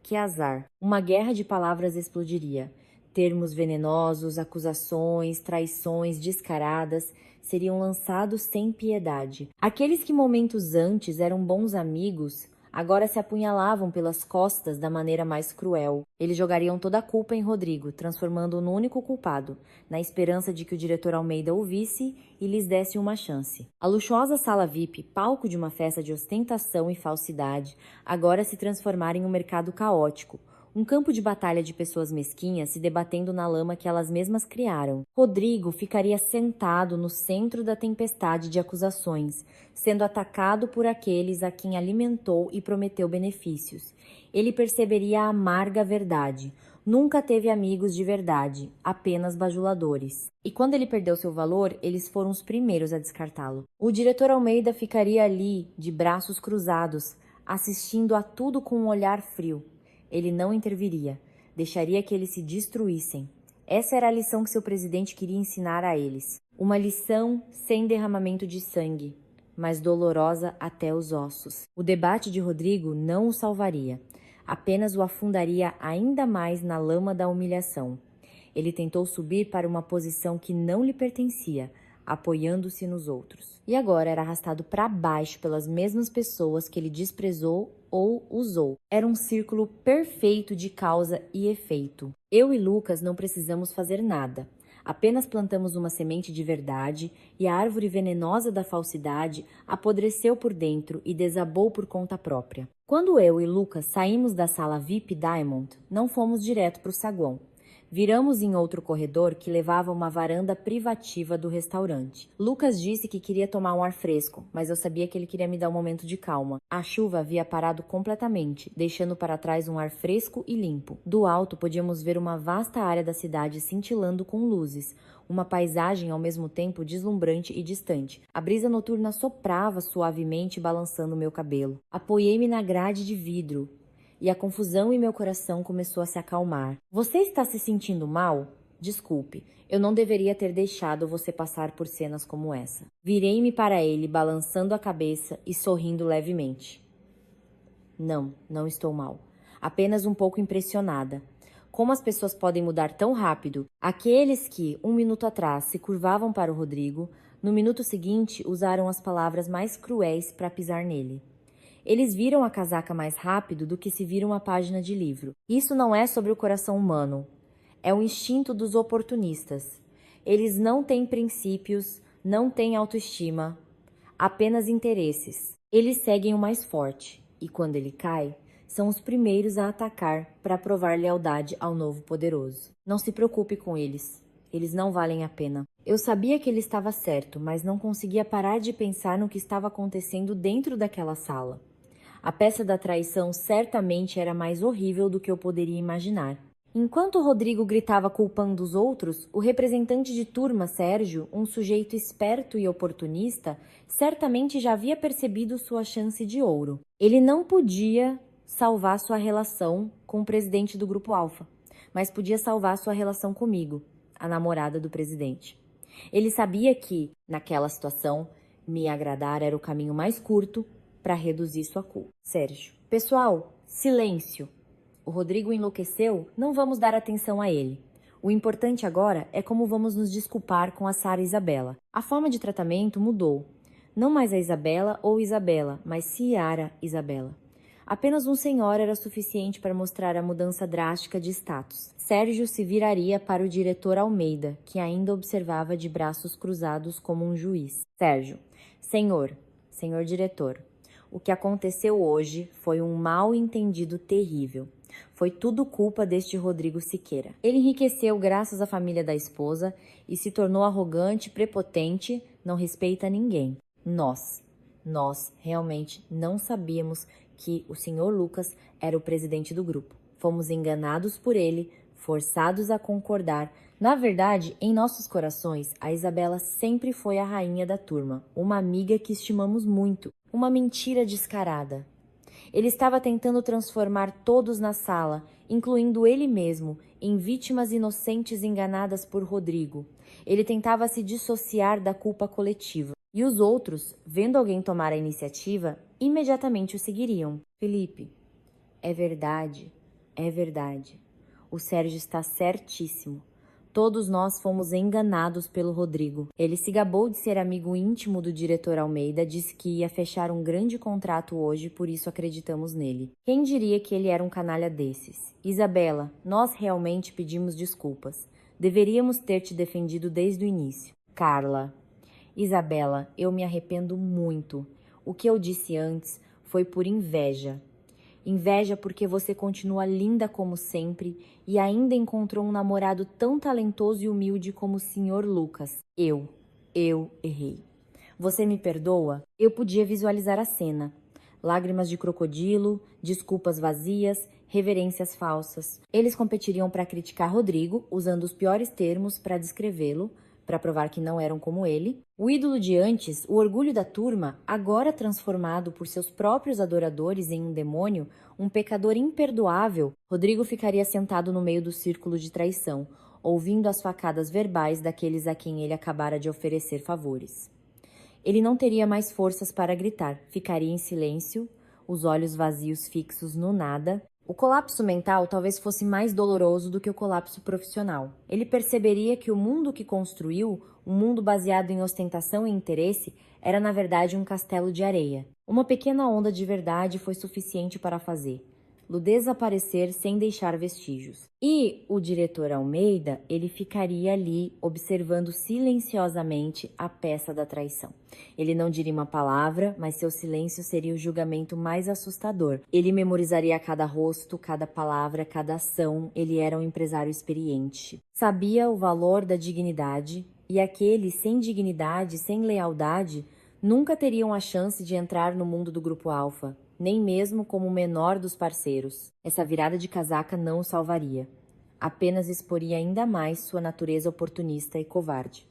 Que azar. Uma guerra de palavras explodiria. Termos venenosos, acusações, traições descaradas seriam lançados sem piedade. Aqueles que momentos antes eram bons amigos, agora se apunhalavam pelas costas da maneira mais cruel. Eles jogariam toda a culpa em Rodrigo, transformando-o no único culpado, na esperança de que o diretor Almeida ouvisse e lhes desse uma chance. A luxuosa sala VIP, palco de uma festa de ostentação e falsidade, agora se transformara em um mercado caótico, um campo de batalha de pessoas mesquinhas se debatendo na lama que elas mesmas criaram. Rodrigo ficaria sentado no centro da tempestade de acusações, sendo atacado por aqueles a quem alimentou e prometeu benefícios. Ele perceberia a amarga verdade. Nunca teve amigos de verdade, apenas bajuladores. E quando ele perdeu seu valor, eles foram os primeiros a descartá-lo. O diretor Almeida ficaria ali, de braços cruzados, assistindo a tudo com um olhar frio. Ele não interviria, deixaria que eles se destruíssem. Essa era a lição que seu presidente queria ensinar a eles. Uma lição sem derramamento de sangue, mas dolorosa até os ossos. O debate de Rodrigo não o salvaria, apenas o afundaria ainda mais na lama da humilhação. Ele tentou subir para uma posição que não lhe pertencia, apoiando-se nos outros. E agora era arrastado para baixo pelas mesmas pessoas que ele desprezou ou usou. Era um círculo perfeito de causa e efeito. Eu e Lucas não precisamos fazer nada. Apenas plantamos uma semente de verdade e a árvore venenosa da falsidade apodreceu por dentro e desabou por conta própria. Quando eu e Lucas saímos da sala VIP Diamond, não fomos direto para o saguão. Viramos em outro corredor que levava a uma varanda privativa do restaurante. Lucas disse que queria tomar um ar fresco, mas eu sabia que ele queria me dar um momento de calma. A chuva havia parado completamente, deixando para trás um ar fresco e limpo. Do alto podíamos ver uma vasta área da cidade cintilando com luzes, uma paisagem ao mesmo tempo deslumbrante e distante. A brisa noturna soprava suavemente balançando meu cabelo. Apoiei-me na grade de vidro e a confusão em meu coração começou a se acalmar. Você está se sentindo mal? Desculpe, eu não deveria ter deixado você passar por cenas como essa. Virei-me para ele, balançando a cabeça e sorrindo levemente. Não, não estou mal. Apenas um pouco impressionada. Como as pessoas podem mudar tão rápido? Aqueles que, um minuto atrás, se curvavam para o Rodrigo, no minuto seguinte usaram as palavras mais cruéis para pisar nele. Eles viram a casaca mais rápido do que se viram a página de livro. Isso não é sobre o coração humano. É o instinto dos oportunistas. Eles não têm princípios, não têm autoestima, apenas interesses. Eles seguem o mais forte e, quando ele cai, são os primeiros a atacar para provar lealdade ao novo poderoso. Não se preocupe com eles. Eles não valem a pena. Eu sabia que ele estava certo, mas não conseguia parar de pensar no que estava acontecendo dentro daquela sala. A peça da traição certamente era mais horrível do que eu poderia imaginar. Enquanto Rodrigo gritava culpando os outros, o representante de turma, Sérgio, um sujeito esperto e oportunista, certamente já havia percebido sua chance de ouro. Ele não podia salvar sua relação com o presidente do Grupo Alfa, mas podia salvar sua relação comigo, a namorada do presidente. Ele sabia que, naquela situação, me agradar era o caminho mais curto para reduzir sua culpa. Sérgio. Pessoal, silêncio. O Rodrigo enlouqueceu, não vamos dar atenção a ele. O importante agora é como vamos nos desculpar com a Sara Isabela. A forma de tratamento mudou. Não mais a Isabela ou Isabela, mas Ciara Isabela. Apenas um senhor era suficiente para mostrar a mudança drástica de status. Sérgio se viraria para o diretor Almeida, que ainda observava de braços cruzados como um juiz. Sérgio. Senhor diretor, o que aconteceu hoje foi um mal-entendido terrível. Foi tudo culpa deste Rodrigo Siqueira. Ele enriqueceu graças à família da esposa e se tornou arrogante, prepotente, não respeita ninguém. Nós realmente não sabíamos que o senhor Lucas era o presidente do grupo. Fomos enganados por ele, forçados a concordar. Na verdade, em nossos corações, a Isabela sempre foi a rainha da turma, uma amiga que estimamos muito, uma mentira descarada. Ele estava tentando transformar todos na sala, incluindo ele mesmo, em vítimas inocentes enganadas por Rodrigo. Ele tentava se dissociar da culpa coletiva. E os outros, vendo alguém tomar a iniciativa, imediatamente o seguiriam. Felipe, é verdade. O Sérgio está certíssimo. Todos nós fomos enganados pelo Rodrigo. Ele se gabou de ser amigo íntimo do diretor Almeida, disse que ia fechar um grande contrato hoje, por isso acreditamos nele. Quem diria que ele era um canalha desses? Isabela, nós realmente pedimos desculpas. Deveríamos ter te defendido desde o início. Carla. Isabela, eu me arrependo muito. O que eu disse antes foi por inveja. Inveja porque você continua linda como sempre e ainda encontrou um namorado tão talentoso e humilde como o Sr. Lucas. Eu errei. Você me perdoa? Eu podia visualizar a cena. Lágrimas de crocodilo, desculpas vazias, reverências falsas. Eles competiriam para criticar Rodrigo, usando os piores termos para descrevê-lo, para provar que não eram como ele. O ídolo de antes, o orgulho da turma, agora transformado por seus próprios adoradores em um demônio, um pecador imperdoável, Rodrigo ficaria sentado no meio do círculo de traição, ouvindo as facadas verbais daqueles a quem ele acabara de oferecer favores. Ele não teria mais forças para gritar, ficaria em silêncio, os olhos vazios fixos no nada. O colapso mental talvez fosse mais doloroso do que o colapso profissional. Ele perceberia que o mundo que construiu, um mundo baseado em ostentação e interesse, era na verdade um castelo de areia. Uma pequena onda de verdade foi suficiente para fazê-lo desaparecer sem deixar vestígios. E o diretor Almeida, ele ficaria ali observando silenciosamente a peça da traição. Ele não diria uma palavra, mas seu silêncio seria o julgamento mais assustador. Ele memorizaria cada rosto, cada palavra, cada ação. Ele era um empresário experiente. Sabia o valor da dignidade, e aqueles sem dignidade, sem lealdade, nunca teriam a chance de entrar no mundo do Grupo Alfa, nem mesmo como o menor dos parceiros. Essa virada de casaca não o salvaria. Apenas exporia ainda mais sua natureza oportunista e covarde.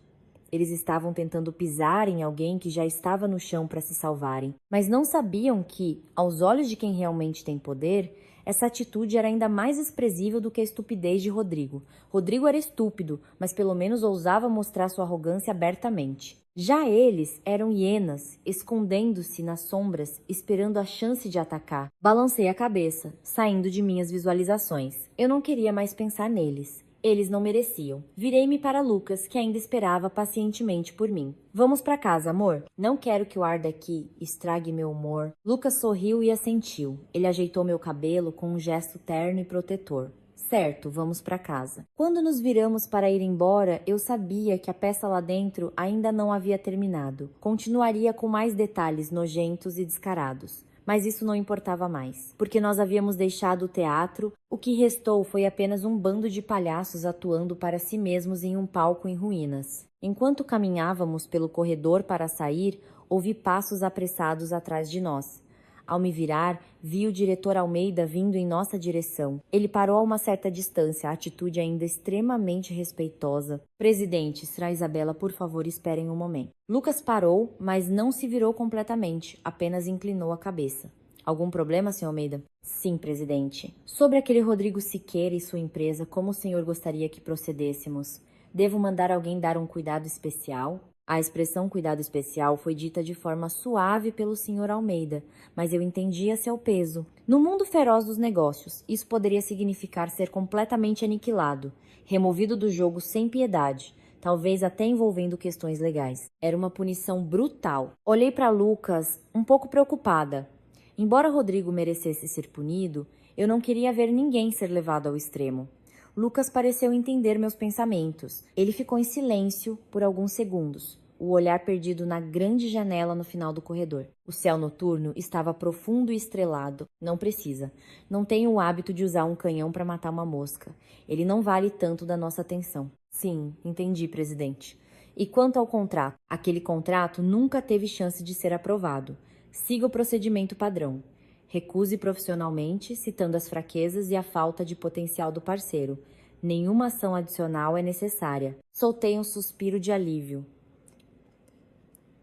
Eles estavam tentando pisar em alguém que já estava no chão para se salvarem, mas não sabiam que, aos olhos de quem realmente tem poder, essa atitude era ainda mais desprezível do que a estupidez de Rodrigo. Rodrigo era estúpido, mas pelo menos ousava mostrar sua arrogância abertamente. Já eles eram hienas, escondendo-se nas sombras, esperando a chance de atacar. Balancei a cabeça, saindo de minhas visualizações. Eu não queria mais pensar neles. Eles não mereciam. Virei-me para Lucas, que ainda esperava pacientemente por mim. Vamos para casa, amor. Não quero que o ar daqui estrague meu humor. Lucas sorriu e assentiu. Ele ajeitou meu cabelo com um gesto terno e protetor. Certo, vamos para casa. Quando nos viramos para ir embora, eu sabia que a peça lá dentro ainda não havia terminado. Continuaria com mais detalhes nojentos e descarados. Mas isso não importava mais, porque nós havíamos deixado o teatro, o que restou foi apenas um bando de palhaços atuando para si mesmos em um palco em ruínas. Enquanto caminhávamos pelo corredor para sair, ouvi passos apressados atrás de nós. Ao me virar, vi o diretor Almeida vindo em nossa direção. Ele parou a uma certa distância, a atitude ainda extremamente respeitosa. Presidente, Sra. Isabela, por favor, esperem um momento. Lucas parou, mas não se virou completamente, apenas inclinou a cabeça. Algum problema, Sr. Almeida? Sim, presidente. Sobre aquele Rodrigo Siqueira e sua empresa, como o senhor gostaria que procedêssemos? Devo mandar alguém dar um cuidado especial? A expressão cuidado especial foi dita de forma suave pelo Sr. Almeida, mas eu entendia seu peso. No mundo feroz dos negócios, isso poderia significar ser completamente aniquilado, removido do jogo sem piedade, talvez até envolvendo questões legais. Era uma punição brutal. Olhei para Lucas, um pouco preocupada. Embora Rodrigo merecesse ser punido, eu não queria ver ninguém ser levado ao extremo. Lucas pareceu entender meus pensamentos. Ele ficou em silêncio por alguns segundos, o olhar perdido na grande janela no final do corredor. O céu noturno estava profundo e estrelado. Não precisa. Não tenho o hábito de usar um canhão para matar uma mosca. Ele não vale tanto da nossa atenção. Sim, entendi, presidente. E quanto ao contrato? Aquele contrato nunca teve chance de ser aprovado. Siga o procedimento padrão. Recuse profissionalmente, citando as fraquezas e a falta de potencial do parceiro. Nenhuma ação adicional é necessária. Soltei um suspiro de alívio.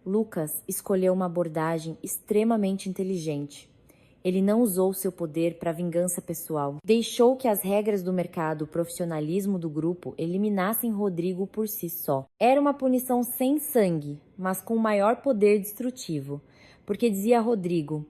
Lucas escolheu uma abordagem extremamente inteligente. Ele não usou seu poder para vingança pessoal. Deixou que as regras do mercado, o profissionalismo do grupo, eliminassem Rodrigo por si só. Era uma punição sem sangue, mas com maior poder destrutivo. Porque dizia Rodrigo: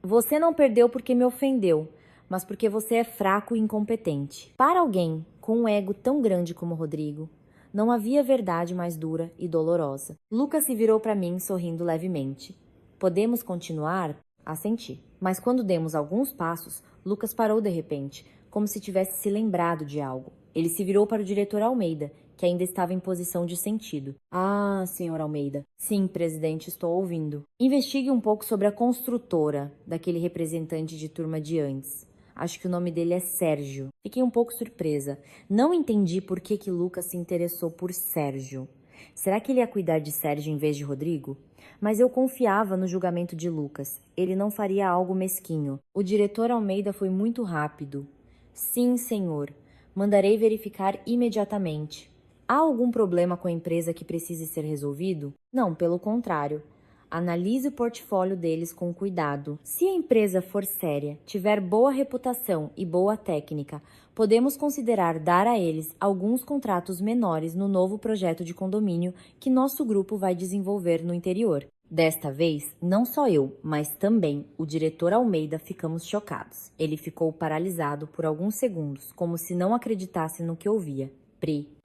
você não perdeu porque me ofendeu, mas porque você é fraco e incompetente. Para alguém com um ego tão grande como Rodrigo, não havia verdade mais dura e dolorosa. Lucas se virou para mim, sorrindo levemente. Podemos continuar? Assenti. Mas quando demos alguns passos, Lucas parou de repente, como se tivesse se lembrado de algo. Ele se virou para o diretor Almeida, que ainda estava em posição de sentido. Ah, senhor Almeida. Sim, presidente, estou ouvindo. Investigue um pouco sobre a construtora daquele representante de turma de antes. Acho que o nome dele é Sérgio. Fiquei um pouco surpresa. Não entendi por que Lucas se interessou por Sérgio. Será que ele ia cuidar de Sérgio em vez de Rodrigo? Mas eu confiava no julgamento de Lucas. Ele não faria algo mesquinho. O diretor Almeida foi muito rápido. Sim, senhor. Mandarei verificar imediatamente. Há algum problema com a empresa que precise ser resolvido? Não, pelo contrário. Analise o portfólio deles com cuidado. Se a empresa for séria, tiver boa reputação e boa técnica, podemos considerar dar a eles alguns contratos menores no novo projeto de condomínio que nosso grupo vai desenvolver no interior. Desta vez, não só eu, mas também o diretor Almeida ficamos chocados. Ele ficou paralisado por alguns segundos, como se não acreditasse no que ouvia.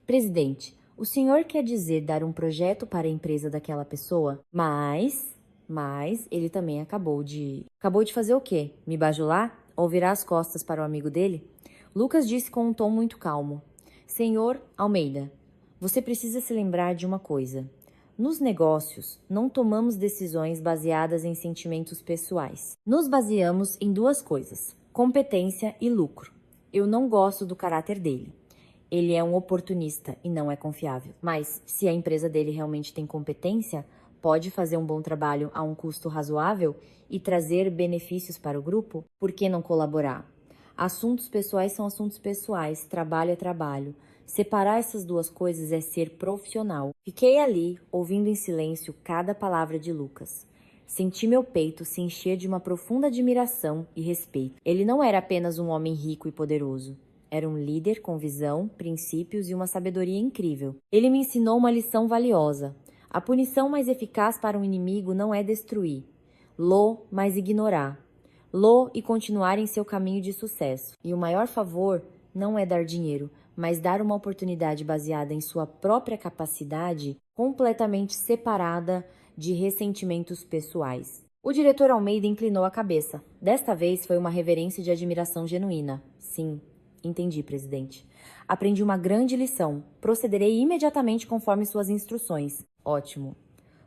Presidente, o senhor quer dizer dar um projeto para a empresa daquela pessoa? Mas ele também acabou de fazer o quê? Me bajular? Ou virar as costas para o amigo dele? Lucas disse com um tom muito calmo. Senhor Almeida, você precisa se lembrar de uma coisa. Nos negócios, não tomamos decisões baseadas em sentimentos pessoais. Nos baseamos em duas coisas: competência e lucro. Eu não gosto do caráter dele. Ele é um oportunista e não é confiável. Mas, se a empresa dele realmente tem competência, pode fazer um bom trabalho a um custo razoável e trazer benefícios para o grupo, por que não colaborar? Assuntos pessoais são assuntos pessoais, trabalho é trabalho. Separar essas duas coisas é ser profissional. Fiquei ali, ouvindo em silêncio cada palavra de Lucas. Senti meu peito se encher de uma profunda admiração e respeito. Ele não era apenas um homem rico e poderoso. Era um líder com visão, princípios e uma sabedoria incrível. Ele me ensinou uma lição valiosa. A punição mais eficaz para um inimigo não é destruir, mas ignorar. E continuar em seu caminho de sucesso. E o maior favor não é dar dinheiro, mas dar uma oportunidade baseada em sua própria capacidade, completamente separada de ressentimentos pessoais. O diretor Almeida inclinou a cabeça. Desta vez foi uma reverência de admiração genuína. Sim, entendi, presidente. Aprendi uma grande lição. Procederei imediatamente conforme suas instruções. Ótimo.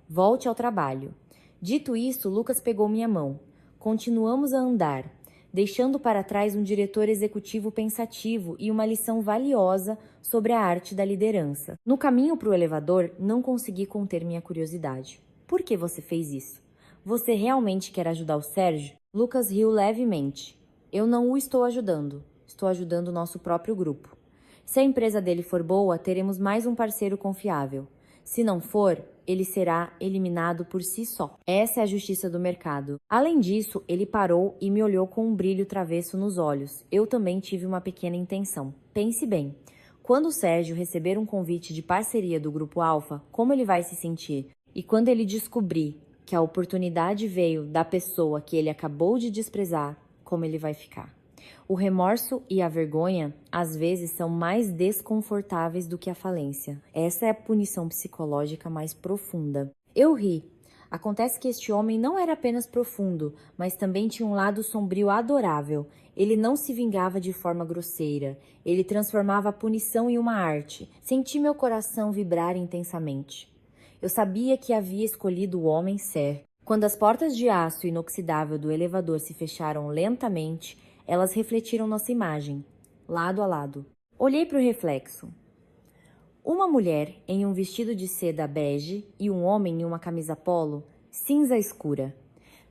Volte ao trabalho. Dito isso, Lucas pegou minha mão. Continuamos a andar, deixando para trás um diretor executivo pensativo e uma lição valiosa sobre a arte da liderança. No caminho para o elevador, não consegui conter minha curiosidade. Por que você fez isso? Você realmente quer ajudar o Sérgio? Lucas riu levemente. Eu não o estou ajudando. Estou ajudando o nosso próprio grupo. Se a empresa dele for boa, teremos mais um parceiro confiável. Se não for, ele será eliminado por si só. Essa é a justiça do mercado. Além disso, ele parou e me olhou com um brilho travesso nos olhos. Eu também tive uma pequena intenção. Pense bem. Quando o Sérgio receber um convite de parceria do Grupo Alfa, como ele vai se sentir? E quando ele descobrir que a oportunidade veio da pessoa que ele acabou de desprezar, como ele vai ficar? O remorso e a vergonha, às vezes, são mais desconfortáveis do que a falência. Essa é a punição psicológica mais profunda. Eu ri. Acontece que este homem não era apenas profundo, mas também tinha um lado sombrio adorável. Ele não se vingava de forma grosseira. Ele transformava a punição em uma arte. Senti meu coração vibrar intensamente. Eu sabia que havia escolhido o homem certo. Quando as portas de aço inoxidável do elevador se fecharam lentamente, elas refletiram nossa imagem, lado a lado. Olhei para o reflexo. Uma mulher em um vestido de seda bege e um homem em uma camisa polo, cinza escura.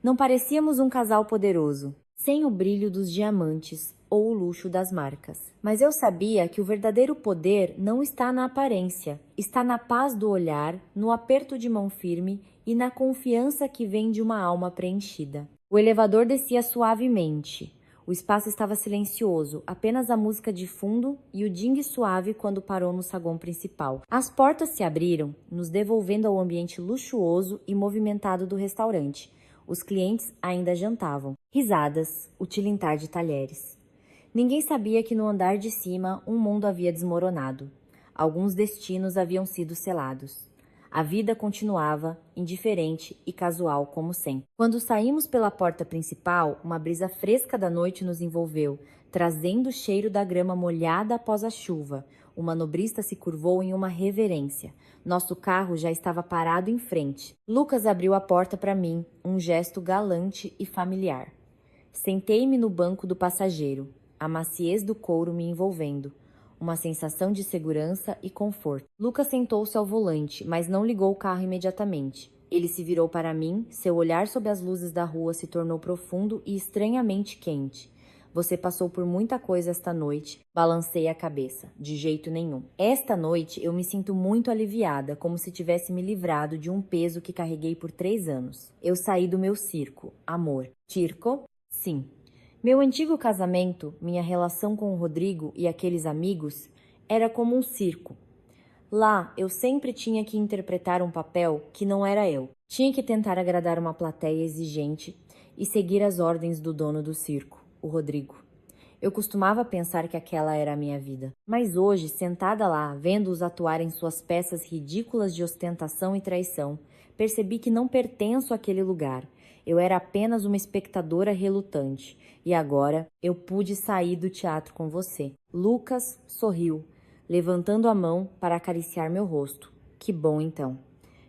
Não parecíamos um casal poderoso, sem o brilho dos diamantes ou o luxo das marcas. Mas eu sabia que o verdadeiro poder não está na aparência, está na paz do olhar, no aperto de mão firme e na confiança que vem de uma alma preenchida. O elevador descia suavemente. O espaço estava silencioso, apenas a música de fundo e o dingue suave quando parou no saguão principal. As portas se abriram, nos devolvendo ao ambiente luxuoso e movimentado do restaurante. Os clientes ainda jantavam. Risadas, o tilintar de talheres. Ninguém sabia que no andar de cima um mundo havia desmoronado. Alguns destinos haviam sido selados. A vida continuava, indiferente e casual como sempre. Quando saímos pela porta principal, uma brisa fresca da noite nos envolveu, trazendo o cheiro da grama molhada após a chuva. O manobrista se curvou em uma reverência. Nosso carro já estava parado em frente. Lucas abriu a porta para mim, um gesto galante e familiar. Sentei-me no banco do passageiro, a maciez do couro me envolvendo. Uma sensação de segurança e conforto. Lucas sentou-se ao volante, mas não ligou o carro imediatamente. Ele se virou para mim, seu olhar sob as luzes da rua se tornou profundo e estranhamente quente. Você passou por muita coisa esta noite. Balancei a cabeça. De jeito nenhum. Esta noite eu me sinto muito aliviada, como se tivesse me livrado de um peso que carreguei por 3 anos. Eu saí do meu circo. Amor. Circo? Sim. Meu antigo casamento, minha relação com o Rodrigo e aqueles amigos, era como um circo. Lá, eu sempre tinha que interpretar um papel que não era eu. Tinha que tentar agradar uma plateia exigente e seguir as ordens do dono do circo, o Rodrigo. Eu costumava pensar que aquela era a minha vida. Mas hoje, sentada lá, vendo-os atuarem suas peças ridículas de ostentação e traição, percebi que não pertenço àquele lugar. Eu era apenas uma espectadora relutante. E agora eu pude sair do teatro com você. Lucas sorriu, levantando a mão para acariciar meu rosto. Que bom então.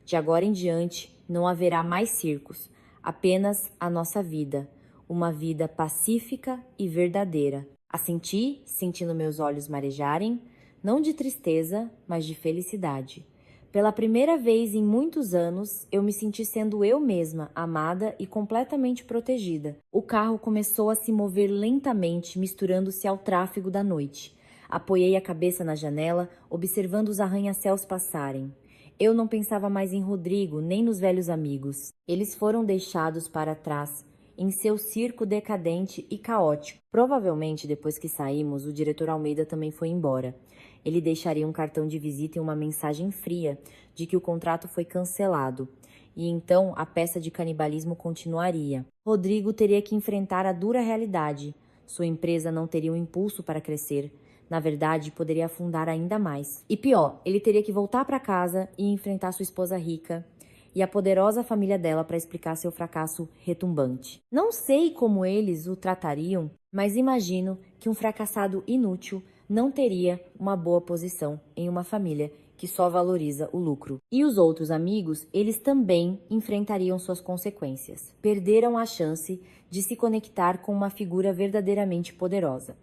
De agora em diante não haverá mais circos, apenas a nossa vida. Uma vida pacífica e verdadeira. Assenti, sentindo meus olhos marejarem, não de tristeza, mas de felicidade. Pela primeira vez em muitos anos, eu me senti sendo eu mesma, amada e completamente protegida. O carro começou a se mover lentamente, misturando-se ao tráfego da noite. Apoiei a cabeça na janela, observando os arranha-céus passarem. Eu não pensava mais em Rodrigo, nem nos velhos amigos. Eles foram deixados para trás, em seu circo decadente e caótico. Provavelmente, depois que saímos, o diretor Almeida também foi embora. Ele deixaria um cartão de visita e uma mensagem fria de que o contrato foi cancelado. E então a peça de canibalismo continuaria. Rodrigo teria que enfrentar a dura realidade. Sua empresa não teria um impulso para crescer. Na verdade, poderia afundar ainda mais. E pior, ele teria que voltar para casa e enfrentar sua esposa rica e a poderosa família dela para explicar seu fracasso retumbante. Não sei como eles o tratariam, mas imagino que um fracassado inútil não teria uma boa posição em uma família que só valoriza o lucro. E os outros amigos, eles também enfrentariam suas consequências. Perderam a chance de se conectar com uma figura verdadeiramente poderosa.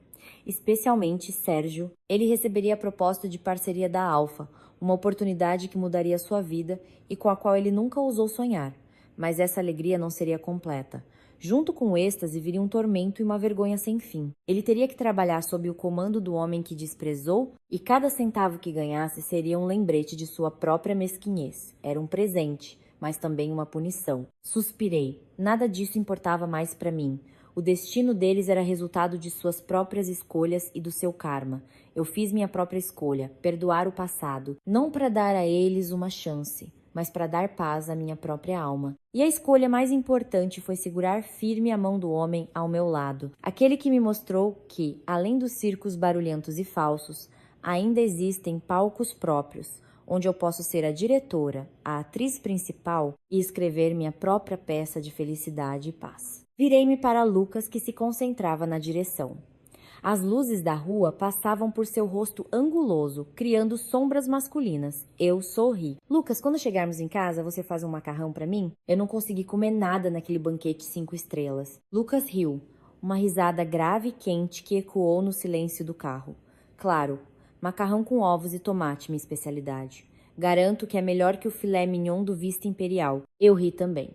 Especialmente Sérgio, ele receberia a proposta de parceria da Alfa, uma oportunidade que mudaria sua vida e com a qual ele nunca ousou sonhar. Mas essa alegria não seria completa. Junto com o êxtase viria um tormento e uma vergonha sem fim. Ele teria que trabalhar sob o comando do homem que desprezou, e cada centavo que ganhasse seria um lembrete de sua própria mesquinhez. Era um presente, mas também uma punição. Suspirei. Nada disso importava mais para mim. O destino deles era resultado de suas próprias escolhas e do seu karma. Eu fiz minha própria escolha, perdoar o passado, não para dar a eles uma chance, mas para dar paz à minha própria alma. E a escolha mais importante foi segurar firme a mão do homem ao meu lado, aquele que me mostrou que, além dos circos barulhentos e falsos, ainda existem palcos próprios, onde eu posso ser a diretora, a atriz principal e escrever minha própria peça de felicidade e paz. Virei-me para Lucas, que se concentrava na direção. As luzes da rua passavam por seu rosto anguloso, criando sombras masculinas. Eu sorri. Lucas, quando chegarmos em casa, você faz um macarrão para mim? Eu não consegui comer nada naquele banquete 5 estrelas. Lucas riu, uma risada grave e quente que ecoou no silêncio do carro. Claro, macarrão com ovos e tomate, minha especialidade. Garanto que é melhor que o filé mignon do Vista Imperial. Eu ri também.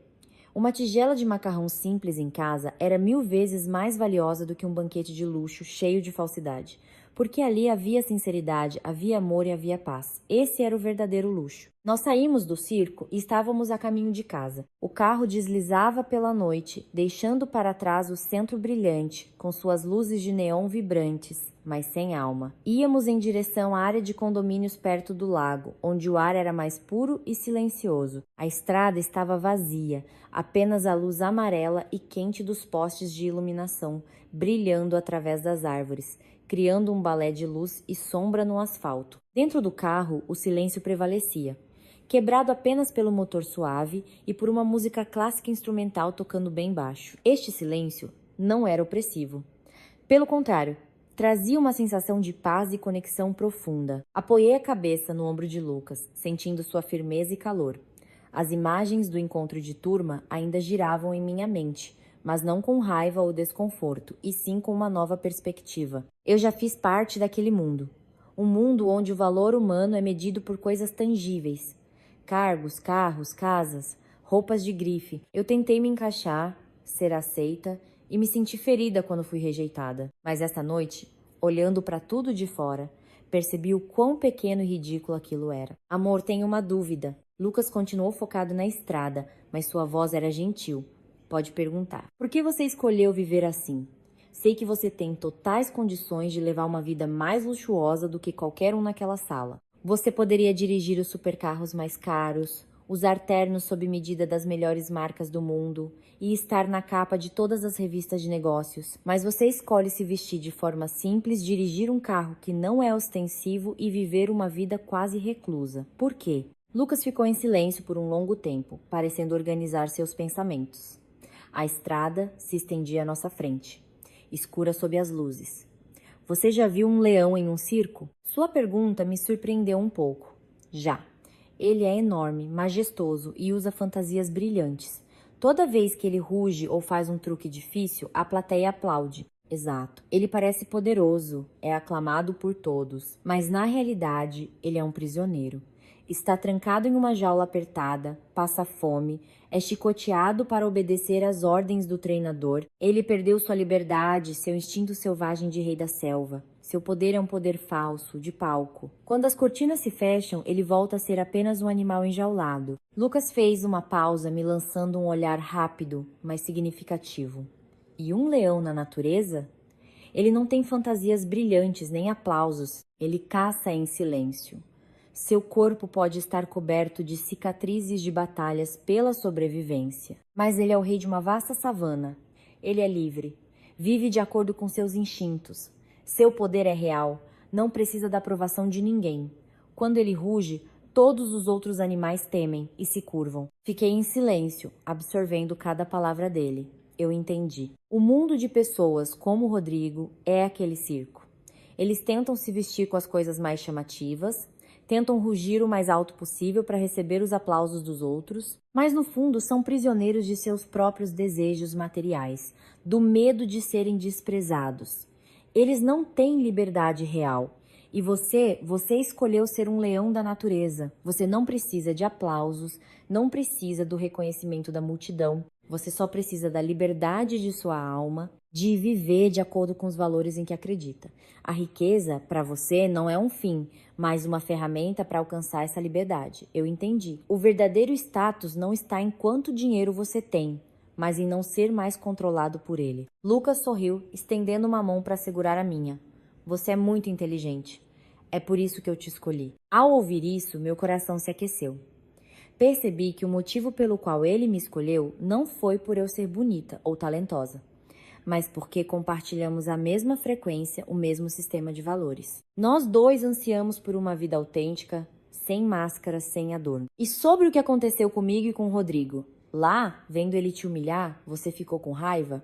Uma tigela de macarrão simples em casa era 1000 vezes mais valiosa do que um banquete de luxo cheio de falsidade, porque ali havia sinceridade, havia amor e havia paz. Esse era o verdadeiro luxo. Nós saímos do circo e estávamos a caminho de casa. O carro deslizava pela noite, deixando para trás o centro brilhante, com suas luzes de neon vibrantes, mas sem alma. Íamos em direção à área de condomínios perto do lago, onde o ar era mais puro e silencioso. A estrada estava vazia, apenas a luz amarela e quente dos postes de iluminação, brilhando através das árvores, criando um balé de luz e sombra no asfalto. Dentro do carro, o silêncio prevalecia, quebrado apenas pelo motor suave e por uma música clássica instrumental tocando bem baixo. Este silêncio não era opressivo. Pelo contrário, trazia uma sensação de paz e conexão profunda. Apoiei a cabeça no ombro de Lucas, sentindo sua firmeza e calor. As imagens do encontro de turma ainda giravam em minha mente, mas não com raiva ou desconforto, e sim com uma nova perspectiva. Eu já fiz parte daquele mundo. Um mundo onde o valor humano é medido por coisas tangíveis. Cargos, carros, casas, roupas de grife. Eu tentei me encaixar, ser aceita e me senti ferida quando fui rejeitada. Mas essa noite, olhando para tudo de fora, percebi o quão pequeno e ridículo aquilo era. Amor, tenho uma dúvida. Lucas continuou focado na estrada, mas sua voz era gentil. Pode perguntar. Por que você escolheu viver assim? Sei que você tem totais condições de levar uma vida mais luxuosa do que qualquer um naquela sala. Você poderia dirigir os supercarros mais caros, usar ternos sob medida das melhores marcas do mundo e estar na capa de todas as revistas de negócios. Mas você escolhe se vestir de forma simples, dirigir um carro que não é ostensivo e viver uma vida quase reclusa. Por quê? Lucas ficou em silêncio por um longo tempo, parecendo organizar seus pensamentos. A estrada se estendia à nossa frente, escura sob as luzes. Você já viu um leão em um circo? Sua pergunta me surpreendeu um pouco. Já. Ele é enorme, majestoso e usa fantasias brilhantes. Toda vez que ele ruge ou faz um truque difícil, a plateia aplaude. Exato. Ele parece poderoso, é aclamado por todos, mas na realidade ele é um prisioneiro. Está trancado em uma jaula apertada, passa fome, é chicoteado para obedecer às ordens do treinador. Ele perdeu sua liberdade, seu instinto selvagem de rei da selva. Seu poder é um poder falso, de palco. Quando as cortinas se fecham, ele volta a ser apenas um animal enjaulado. Lucas fez uma pausa, me lançando um olhar rápido, mas significativo. E um leão na natureza? Ele não tem fantasias brilhantes nem aplausos. Ele caça em silêncio. Seu corpo pode estar coberto de cicatrizes de batalhas pela sobrevivência. Mas ele é o rei de uma vasta savana. Ele é livre. Vive de acordo com seus instintos. Seu poder é real. Não precisa da aprovação de ninguém. Quando ele ruge, todos os outros animais temem e se curvam. Fiquei em silêncio, absorvendo cada palavra dele. Eu entendi. O mundo de pessoas como o Rodrigo é aquele circo. Eles tentam se vestir com as coisas mais chamativas, tentam rugir o mais alto possível para receber os aplausos dos outros, mas no fundo são prisioneiros de seus próprios desejos materiais, do medo de serem desprezados. Eles não têm liberdade real. E você escolheu ser um leão da natureza. Você não precisa de aplausos, não precisa do reconhecimento da multidão. Você só precisa da liberdade de sua alma, de viver de acordo com os valores em que acredita. A riqueza, para você, não é um fim, mas uma ferramenta para alcançar essa liberdade. Eu entendi. O verdadeiro status não está em quanto dinheiro você tem, mas em não ser mais controlado por ele. Lucas sorriu, estendendo uma mão para segurar a minha. Você é muito inteligente. É por isso que eu te escolhi. Ao ouvir isso, meu coração se aqueceu. Percebi que o motivo pelo qual ele me escolheu não foi por eu ser bonita ou talentosa, mas porque compartilhamos a mesma frequência, o mesmo sistema de valores. Nós dois ansiamos por uma vida autêntica, sem máscara, sem adorno. E sobre o que aconteceu comigo e com o Rodrigo? Lá, vendo ele te humilhar, você ficou com raiva?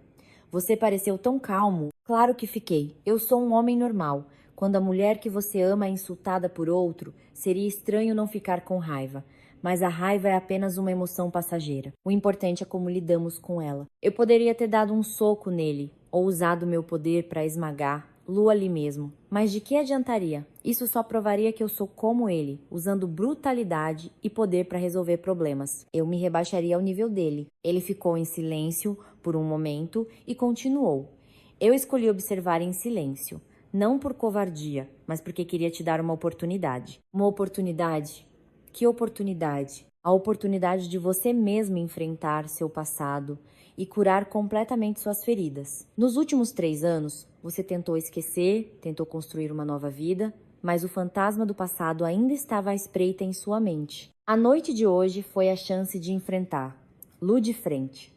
Você pareceu tão calmo. Claro que fiquei. Eu sou um homem normal. Quando a mulher que você ama é insultada por outro, seria estranho não ficar com raiva. Mas a raiva é apenas uma emoção passageira. O importante é como lidamos com ela. Eu poderia ter dado um soco nele, ou usado meu poder para esmagar, Lu ali mesmo. Mas de que adiantaria? Isso só provaria que eu sou como ele, usando brutalidade e poder para resolver problemas. Eu me rebaixaria ao nível dele. Ele ficou em silêncio por um momento e continuou. Eu escolhi observar em silêncio, não por covardia, mas porque queria te dar uma oportunidade. Uma oportunidade? Que oportunidade? A oportunidade de você mesmo enfrentar seu passado e curar completamente suas feridas. Nos últimos 3 anos, você tentou esquecer, tentou construir uma nova vida, mas o fantasma do passado ainda estava à espreita em sua mente. A noite de hoje foi a chance de enfrentar. Lu de frente.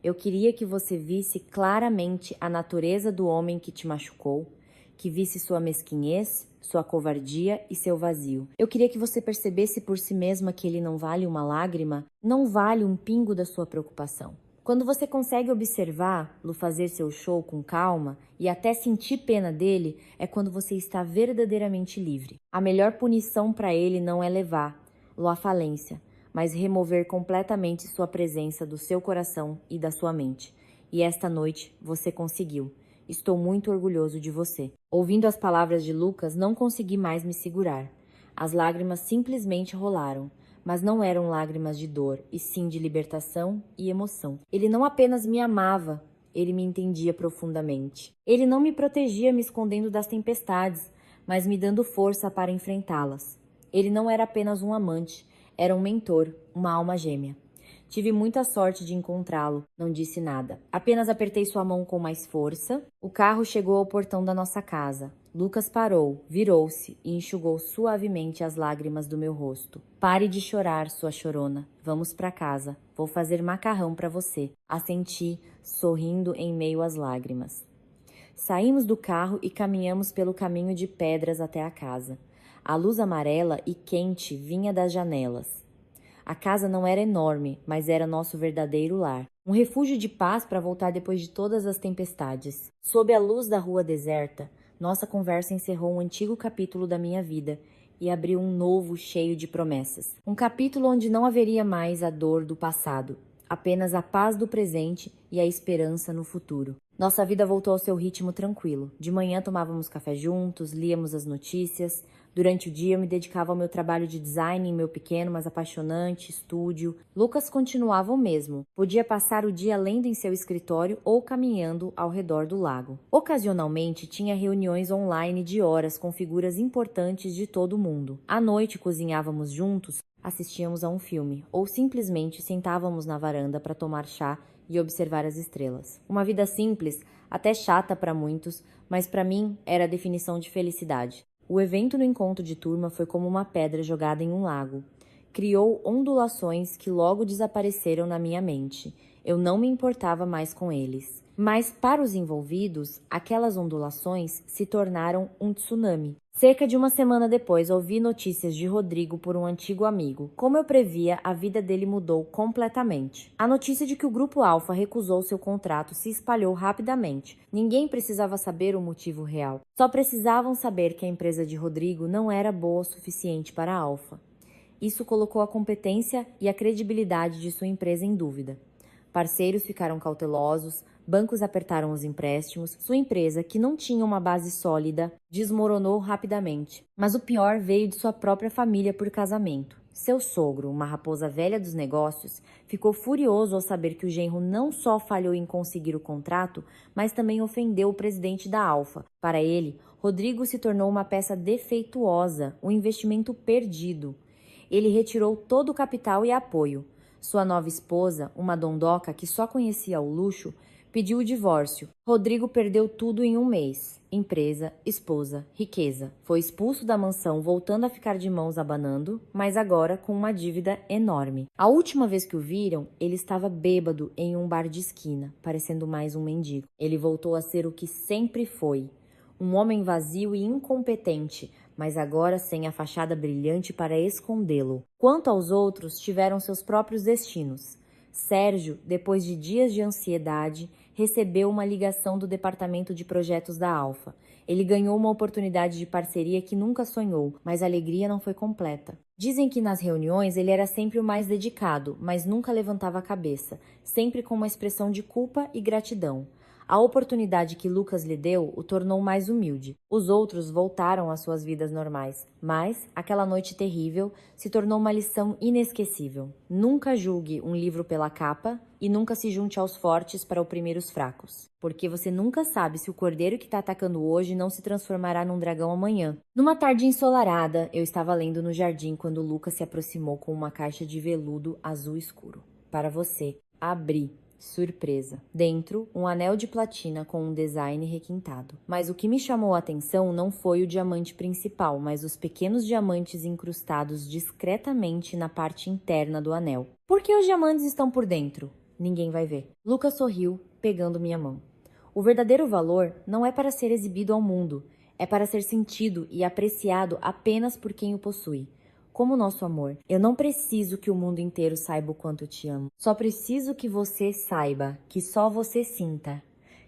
Eu queria que você visse claramente a natureza do homem que te machucou, que visse sua mesquinhez, sua covardia e seu vazio. Eu queria que você percebesse por si mesma que ele não vale uma lágrima, não vale um pingo da sua preocupação. Quando você consegue observar-lo fazer seu show com calma e até sentir pena dele, é quando você está verdadeiramente livre. A melhor punição para ele não é levá-lo à falência, mas remover completamente sua presença do seu coração e da sua mente. E esta noite você conseguiu. Estou muito orgulhoso de você. Ouvindo as palavras de Lucas, não consegui mais me segurar. As lágrimas simplesmente rolaram, mas não eram lágrimas de dor, e sim de libertação e emoção. Ele não apenas me amava, ele me entendia profundamente. Ele não me protegia me escondendo das tempestades, mas me dando força para enfrentá-las. Ele não era apenas um amante, era um mentor, uma alma gêmea. Tive muita sorte de encontrá-lo, não disse nada. Apenas apertei sua mão com mais força. O carro chegou ao portão da nossa casa. Lucas parou, virou-se e enxugou suavemente as lágrimas do meu rosto. Pare de chorar, sua chorona. Vamos para casa. Vou fazer macarrão para você. Assenti, sorrindo em meio às lágrimas. Saímos do carro e caminhamos pelo caminho de pedras até a casa. A luz amarela e quente vinha das janelas. A casa não era enorme, mas era nosso verdadeiro lar. Um refúgio de paz para voltar depois de todas as tempestades. Sob a luz da rua deserta, nossa conversa encerrou um antigo capítulo da minha vida e abriu um novo cheio de promessas. Um capítulo onde não haveria mais a dor do passado, apenas a paz do presente e a esperança no futuro. Nossa vida voltou ao seu ritmo tranquilo. De manhã tomávamos café juntos, líamos as notícias. Durante o dia eu me dedicava ao meu trabalho de design em meu pequeno, mas apaixonante estúdio. Lucas continuava o mesmo. Podia passar o dia lendo em seu escritório ou caminhando ao redor do lago. Ocasionalmente tinha reuniões online de horas com figuras importantes de todo o mundo. À noite cozinhávamos juntos, assistíamos a um filme ou simplesmente sentávamos na varanda para tomar chá e observar as estrelas. Uma vida simples, até chata para muitos, mas para mim era a definição de felicidade. O evento no encontro de turma foi como uma pedra jogada em um lago. Criou ondulações que logo desapareceram na minha mente. Eu não me importava mais com eles. Mas para os envolvidos, aquelas ondulações se tornaram um tsunami. Cerca de uma semana depois, ouvi notícias de Rodrigo por um antigo amigo. Como eu previa, a vida dele mudou completamente. A notícia de que o Grupo Alfa recusou seu contrato se espalhou rapidamente. Ninguém precisava saber o motivo real. Só precisavam saber que a empresa de Rodrigo não era boa o suficiente para a Alfa. Isso colocou a competência e a credibilidade de sua empresa em dúvida. Parceiros ficaram cautelosos, bancos apertaram os empréstimos, sua empresa, que não tinha uma base sólida, desmoronou rapidamente. Mas o pior veio de sua própria família por casamento. Seu sogro, uma raposa velha dos negócios, ficou furioso ao saber que o genro não só falhou em conseguir o contrato, mas também ofendeu o presidente da Alfa. Para ele, Rodrigo se tornou uma peça defeituosa, um investimento perdido. Ele retirou todo o capital e apoio. Sua nova esposa, uma dondoca que só conhecia o luxo, pediu o divórcio. Rodrigo perdeu tudo em um mês. Empresa, esposa, riqueza. Foi expulso da mansão, voltando a ficar de mãos abanando, mas agora com uma dívida enorme. A última vez que o viram, ele estava bêbado em um bar de esquina, parecendo mais um mendigo. Ele voltou a ser o que sempre foi. Um homem vazio e incompetente, mas agora sem a fachada brilhante para escondê-lo. Quanto aos outros, tiveram seus próprios destinos. Sérgio, depois de dias de ansiedade, recebeu uma ligação do departamento de projetos da Alfa. Ele ganhou uma oportunidade de parceria que nunca sonhou, mas a alegria não foi completa. Dizem que nas reuniões ele era sempre o mais dedicado, mas nunca levantava a cabeça, sempre com uma expressão de culpa e gratidão. A oportunidade que Lucas lhe deu o tornou mais humilde. Os outros voltaram às suas vidas normais, mas aquela noite terrível se tornou uma lição inesquecível. Nunca julgue um livro pela capa e nunca se junte aos fortes para oprimir os fracos, porque você nunca sabe se o cordeiro que está atacando hoje não se transformará num dragão amanhã. Numa tarde ensolarada, eu estava lendo no jardim quando Lucas se aproximou com uma caixa de veludo azul escuro. Para você, abri. Surpresa. Dentro, um anel de platina com um design requintado. Mas o que me chamou a atenção não foi o diamante principal, mas os pequenos diamantes incrustados discretamente na parte interna do anel. Por que os diamantes estão por dentro? Ninguém vai ver. Lucas sorriu, pegando minha mão. O verdadeiro valor não é para ser exibido ao mundo, é para ser sentido e apreciado apenas por quem o possui. Como o nosso amor. Eu não preciso que o mundo inteiro saiba o quanto eu te amo. Só preciso que você saiba, que só você sinta.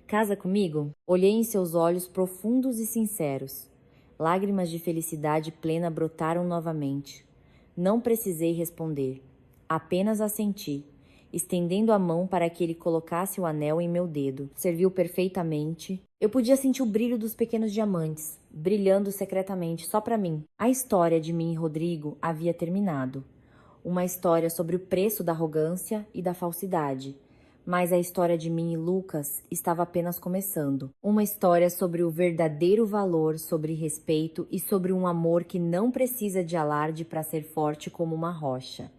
Casa comigo? Olhei em seus olhos profundos e sinceros. Lágrimas de felicidade plena brotaram novamente. Não precisei responder. Apenas assenti, estendendo a mão para que ele colocasse o anel em meu dedo. Serviu perfeitamente. Eu podia sentir o brilho dos pequenos diamantes, brilhando secretamente só para mim. A história de mim e Rodrigo havia terminado. Uma história sobre o preço da arrogância e da falsidade. Mas a história de mim e Lucas estava apenas começando. Uma história sobre o verdadeiro valor, sobre respeito e sobre um amor que não precisa de alarde para ser forte como uma rocha.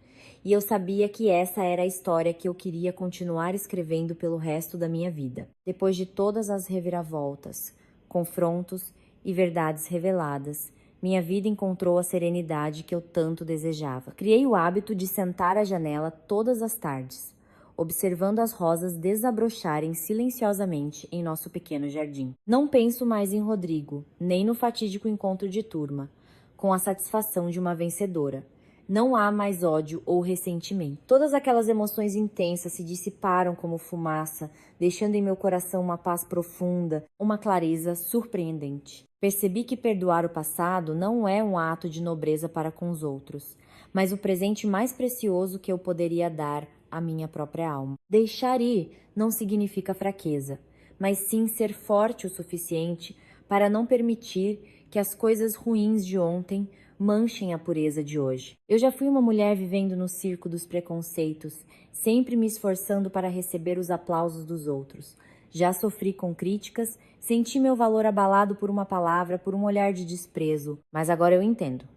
E eu sabia que essa era a história que eu queria continuar escrevendo pelo resto da minha vida. Depois de todas as reviravoltas, confrontos e verdades reveladas, minha vida encontrou a serenidade que eu tanto desejava. Criei o hábito de sentar à janela todas as tardes, observando as rosas desabrocharem silenciosamente em nosso pequeno jardim. Não penso mais em Rodrigo, nem no fatídico encontro de turma, com a satisfação de uma vencedora. Não há mais ódio ou ressentimento. Todas aquelas emoções intensas se dissiparam como fumaça, deixando em meu coração uma paz profunda, uma clareza surpreendente. Percebi que perdoar o passado não é um ato de nobreza para com os outros, mas o presente mais precioso que eu poderia dar à minha própria alma. Deixar ir não significa fraqueza, mas sim ser forte o suficiente para não permitir que as coisas ruins de ontem manchem a pureza de hoje. Eu já fui uma mulher vivendo no circo dos preconceitos, sempre me esforçando para receber os aplausos dos outros. Já sofri com críticas, senti meu valor abalado por uma palavra, por um olhar de desprezo. Mas agora eu entendo.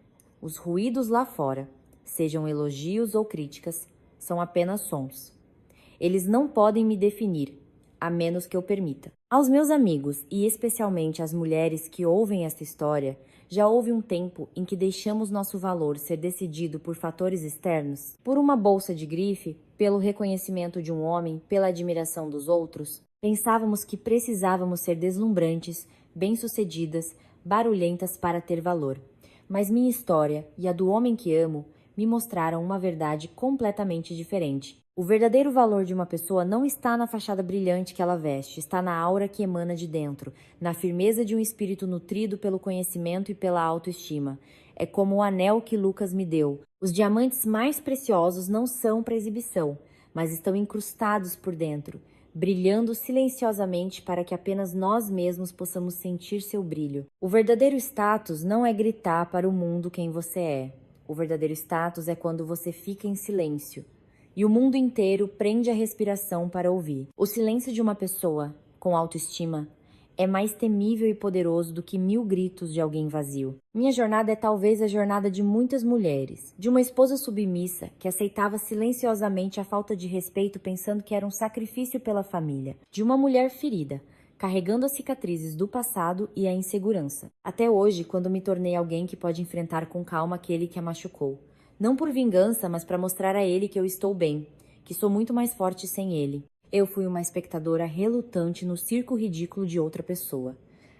Os ruídos lá fora, sejam elogios ou críticas, são apenas sons. Eles não podem me definir, a menos que eu permita. Aos meus amigos, e especialmente às mulheres que ouvem esta história, já houve um tempo em que deixamos nosso valor ser decidido por fatores externos? Por uma bolsa de grife, pelo reconhecimento de um homem, pela admiração dos outros? Pensávamos que precisávamos ser deslumbrantes, bem-sucedidas, barulhentas para ter valor. Mas minha história e a do homem que amo me mostraram uma verdade completamente diferente. O verdadeiro valor de uma pessoa não está na fachada brilhante que ela veste, está na aura que emana de dentro, na firmeza de um espírito nutrido pelo conhecimento e pela autoestima. É como o anel que Lucas me deu. Os diamantes mais preciosos não são para exibição, mas estão incrustados por dentro, brilhando silenciosamente para que apenas nós mesmos possamos sentir seu brilho. O verdadeiro status não é gritar para o mundo quem você é. O verdadeiro status é quando você fica em silêncio e o mundo inteiro prende a respiração para ouvir. O silêncio de uma pessoa com autoestima é mais temível e poderoso do que 1000 gritos de alguém vazio. Minha jornada é talvez a jornada de muitas mulheres, de uma esposa submissa que aceitava silenciosamente a falta de respeito pensando que era um sacrifício pela família, de uma mulher ferida, carregando as cicatrizes do passado e a insegurança. Até hoje, quando me tornei alguém que pode enfrentar com calma aquele que a machucou. Não por vingança, mas para mostrar a ele que eu estou bem, que sou muito mais forte sem ele. Eu fui uma espectadora relutante no circo ridículo de outra pessoa.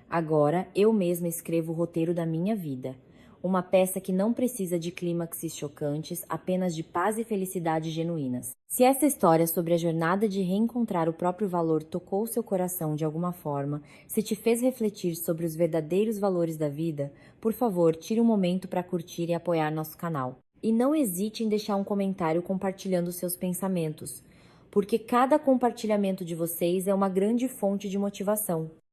Agora, eu mesma escrevo o roteiro da minha vida. Uma peça que não precisa de clímaxes chocantes, apenas de paz e felicidade genuínas. Se essa história sobre a jornada de reencontrar o próprio valor tocou seu coração de alguma forma, se te fez refletir sobre os verdadeiros valores da vida, por favor, tire um momento para curtir e apoiar nosso canal. E não hesite em deixar um comentário compartilhando seus pensamentos, porque cada compartilhamento de vocês é uma grande fonte de motivação.